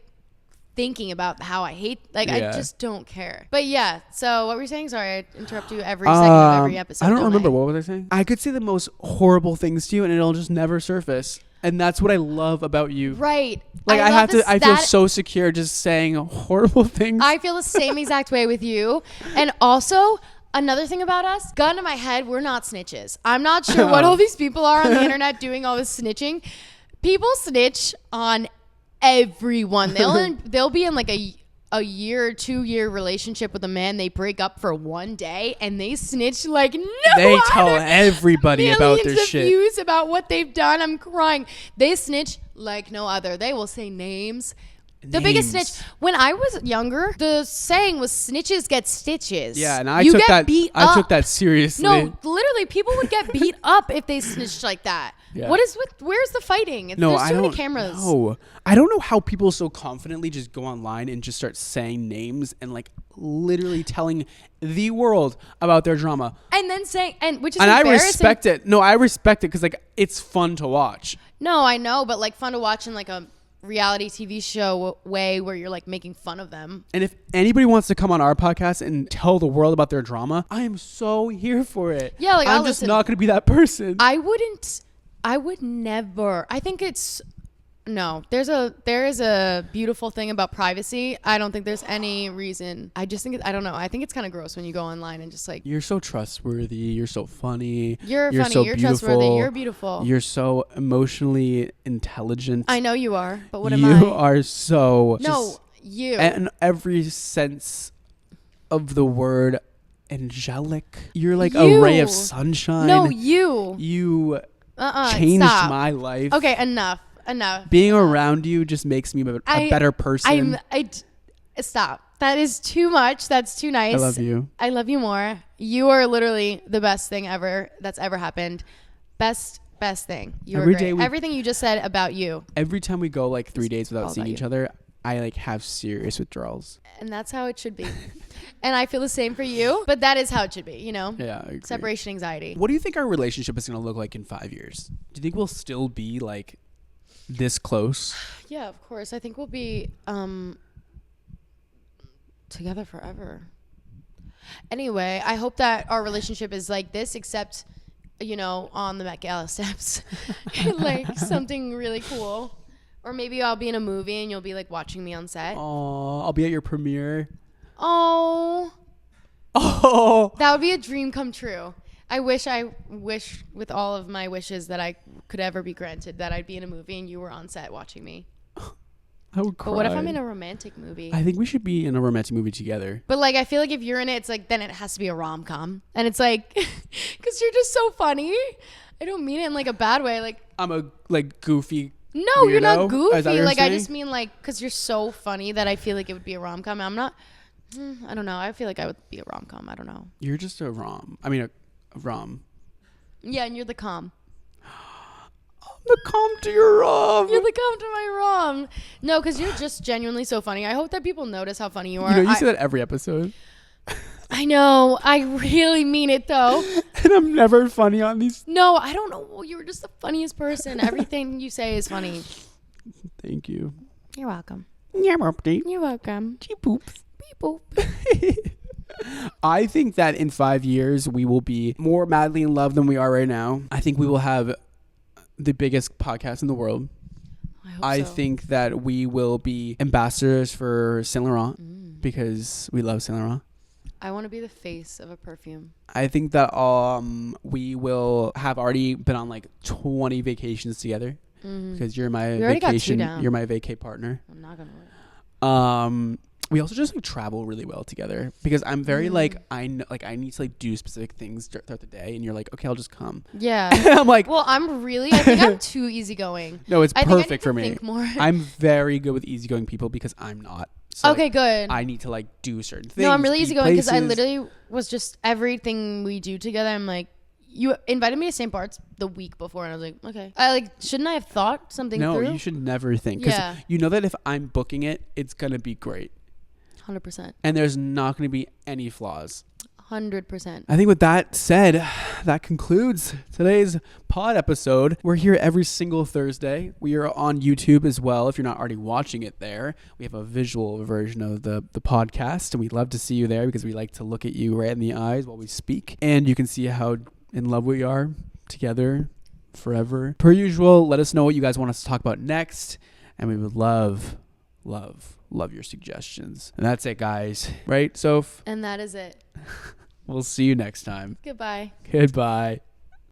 [SPEAKER 2] thinking about how I hate, like, I just don't care. But yeah, so what were you saying? Sorry, I interrupt you every second of every episode.
[SPEAKER 1] I don't remember. What was I saying? I could say the most horrible things to you and it'll just never surface. And that's what I love about you.
[SPEAKER 2] Right.
[SPEAKER 1] Like, I feel so secure just saying horrible things.
[SPEAKER 2] I feel the same exact way with you. And also, another thing about us, gun to my head, we're not snitches. I'm not sure what all these people are on the internet doing all this snitching. People snitch on everyone. They'll be in like a year or 2 year relationship with a man. They break up for one day and they snitch like
[SPEAKER 1] they tell everybody about their shit.
[SPEAKER 2] Views about what they've done. I'm crying. They snitch like no other. They will say names. The biggest snitch. When I was younger, the saying was "snitches get stitches."
[SPEAKER 1] Yeah, and I took that seriously.
[SPEAKER 2] No, literally, people would get beat up if they snitched like that. Yeah. Where's the fighting? There's too many cameras.
[SPEAKER 1] No, I don't know how people so confidently just go online and just start saying names and like literally telling the world about their drama.
[SPEAKER 2] And then saying, which is
[SPEAKER 1] embarrassing. I respect it. No, I respect it because like it's fun to watch.
[SPEAKER 2] No, I know, but like fun to watch in like a reality TV show way where you're like making fun of them.
[SPEAKER 1] And if anybody wants to come on our podcast and tell the world about their drama, I am so here for it.
[SPEAKER 2] Yeah, like
[SPEAKER 1] I'm just not going to be that person.
[SPEAKER 2] I would never. I think it's no. There is a beautiful thing about privacy. I don't think there's any reason. I just think I don't know. I think it's kind of gross when you go online and just like,
[SPEAKER 1] you're so trustworthy. You're so funny.
[SPEAKER 2] You're funny.
[SPEAKER 1] So
[SPEAKER 2] you're
[SPEAKER 1] beautiful.
[SPEAKER 2] Trustworthy. You're beautiful.
[SPEAKER 1] You're so emotionally intelligent.
[SPEAKER 2] I know you are, but what am I?
[SPEAKER 1] You are so
[SPEAKER 2] you
[SPEAKER 1] in every sense of the word angelic. You're like a ray of sunshine.
[SPEAKER 2] No, you
[SPEAKER 1] changed my life.
[SPEAKER 2] Okay, enough.
[SPEAKER 1] Being around you just makes me a better person.
[SPEAKER 2] Stop. That is too much. That's too nice.
[SPEAKER 1] I love you.
[SPEAKER 2] I love you more. You are literally the best thing ever that's ever happened. Best thing. You are great. Everything you just said about you.
[SPEAKER 1] Every time we go like 3 days without seeing each other, I like have serious withdrawals.
[SPEAKER 2] And that's how it should be. And I feel the same for you, but that is how it should be, you know?
[SPEAKER 1] Yeah, I agree.
[SPEAKER 2] Separation anxiety.
[SPEAKER 1] What do you think our relationship is going to look like in 5 years? Do you think we'll still be like this close?
[SPEAKER 2] Yeah, of course. I think we'll be together forever. Anyway, I hope that our relationship is like this, except, you know, on the Met Gala steps. Like something really cool. Or maybe I'll be in a movie and you'll be like watching me on set.
[SPEAKER 1] Oh, I'll be at your premiere.
[SPEAKER 2] Oh,
[SPEAKER 1] Oh,
[SPEAKER 2] that would be a dream come true. I wish with all of my wishes that I could ever be granted that I'd be in a movie and you were on set watching me.
[SPEAKER 1] I would cry.
[SPEAKER 2] But what if I'm in a romantic movie?
[SPEAKER 1] I think we should be in a romantic movie together.
[SPEAKER 2] But like, I feel like if you're in it, it's like, then it has to be a rom-com. And it's like, because you're just so funny. I don't mean it in like a bad way. Like,
[SPEAKER 1] I'm a like goofy.
[SPEAKER 2] no,
[SPEAKER 1] weirdo.
[SPEAKER 2] you're not
[SPEAKER 1] Is that
[SPEAKER 2] goofy.
[SPEAKER 1] what you're
[SPEAKER 2] Like, I
[SPEAKER 1] saying?
[SPEAKER 2] just mean like, because you're so funny that I feel like it would be a rom-com. I'm not, I don't know. I feel like I would be a rom-com. I don't know.
[SPEAKER 1] You're just a rom. I mean, a rom.
[SPEAKER 2] Yeah, and you're the calm.
[SPEAKER 1] The calm to your rom.
[SPEAKER 2] You're the calm to my rom. No, because you're just genuinely so funny. I hope that people notice how funny you are.
[SPEAKER 1] You know, you say that every episode.
[SPEAKER 2] I know. I really mean it, though.
[SPEAKER 1] And I'm never funny on these.
[SPEAKER 2] No, I don't know. You were just the funniest person. Everything you say is funny.
[SPEAKER 1] Thank you.
[SPEAKER 2] You're welcome.
[SPEAKER 1] Yeah, update.
[SPEAKER 2] You're welcome.
[SPEAKER 1] She poops.
[SPEAKER 2] Beep boop.
[SPEAKER 1] I think that in 5 years, we will be more madly in love than we are right now. I think we will have the biggest podcast in the world. I think that we will be ambassadors for Saint Laurent because we love Saint Laurent.
[SPEAKER 2] I want to be the face of a perfume.
[SPEAKER 1] I think that we will have already been on like 20 vacations together because you're my vacation. You're my vacay partner.
[SPEAKER 2] I'm not gonna wait.
[SPEAKER 1] We also just like travel really well together because I'm very like I need to like do specific things throughout the day, and you're like, okay, I'll just come.
[SPEAKER 2] Yeah.
[SPEAKER 1] I'm like,
[SPEAKER 2] well, I think I'm too easygoing.
[SPEAKER 1] No, it's perfect
[SPEAKER 2] think I
[SPEAKER 1] for
[SPEAKER 2] need to
[SPEAKER 1] me.
[SPEAKER 2] think more.
[SPEAKER 1] I'm very good with easygoing people because I'm not. So,
[SPEAKER 2] okay,
[SPEAKER 1] like,
[SPEAKER 2] good.
[SPEAKER 1] I need to like do certain things.
[SPEAKER 2] No, I'm really easygoing because I
[SPEAKER 1] places.
[SPEAKER 2] literally was just everything we do together. I'm like, you invited me to St. Bart's the week before, and I was like, okay. Shouldn't I have thought something through?
[SPEAKER 1] No, you should never think because
[SPEAKER 2] Yeah.
[SPEAKER 1] you know that if I'm booking it, it's gonna be great.
[SPEAKER 2] 100%.
[SPEAKER 1] And there's not going to be any flaws.
[SPEAKER 2] 100%.
[SPEAKER 1] I think with that said, that concludes today's pod episode. We're here every single Thursday. We are on YouTube as well. If you're not already watching it there, we have a visual version of the podcast, and we'd love to see you there because we like to look at you right in the eyes while we speak. And you can see how in love we are together forever. Per usual, let us know what you guys want us to talk about next. And we would love your suggestions. And that's it, guys. Right, Soph?
[SPEAKER 2] And that is it.
[SPEAKER 1] We'll see you next time.
[SPEAKER 2] Goodbye.
[SPEAKER 1] Goodbye.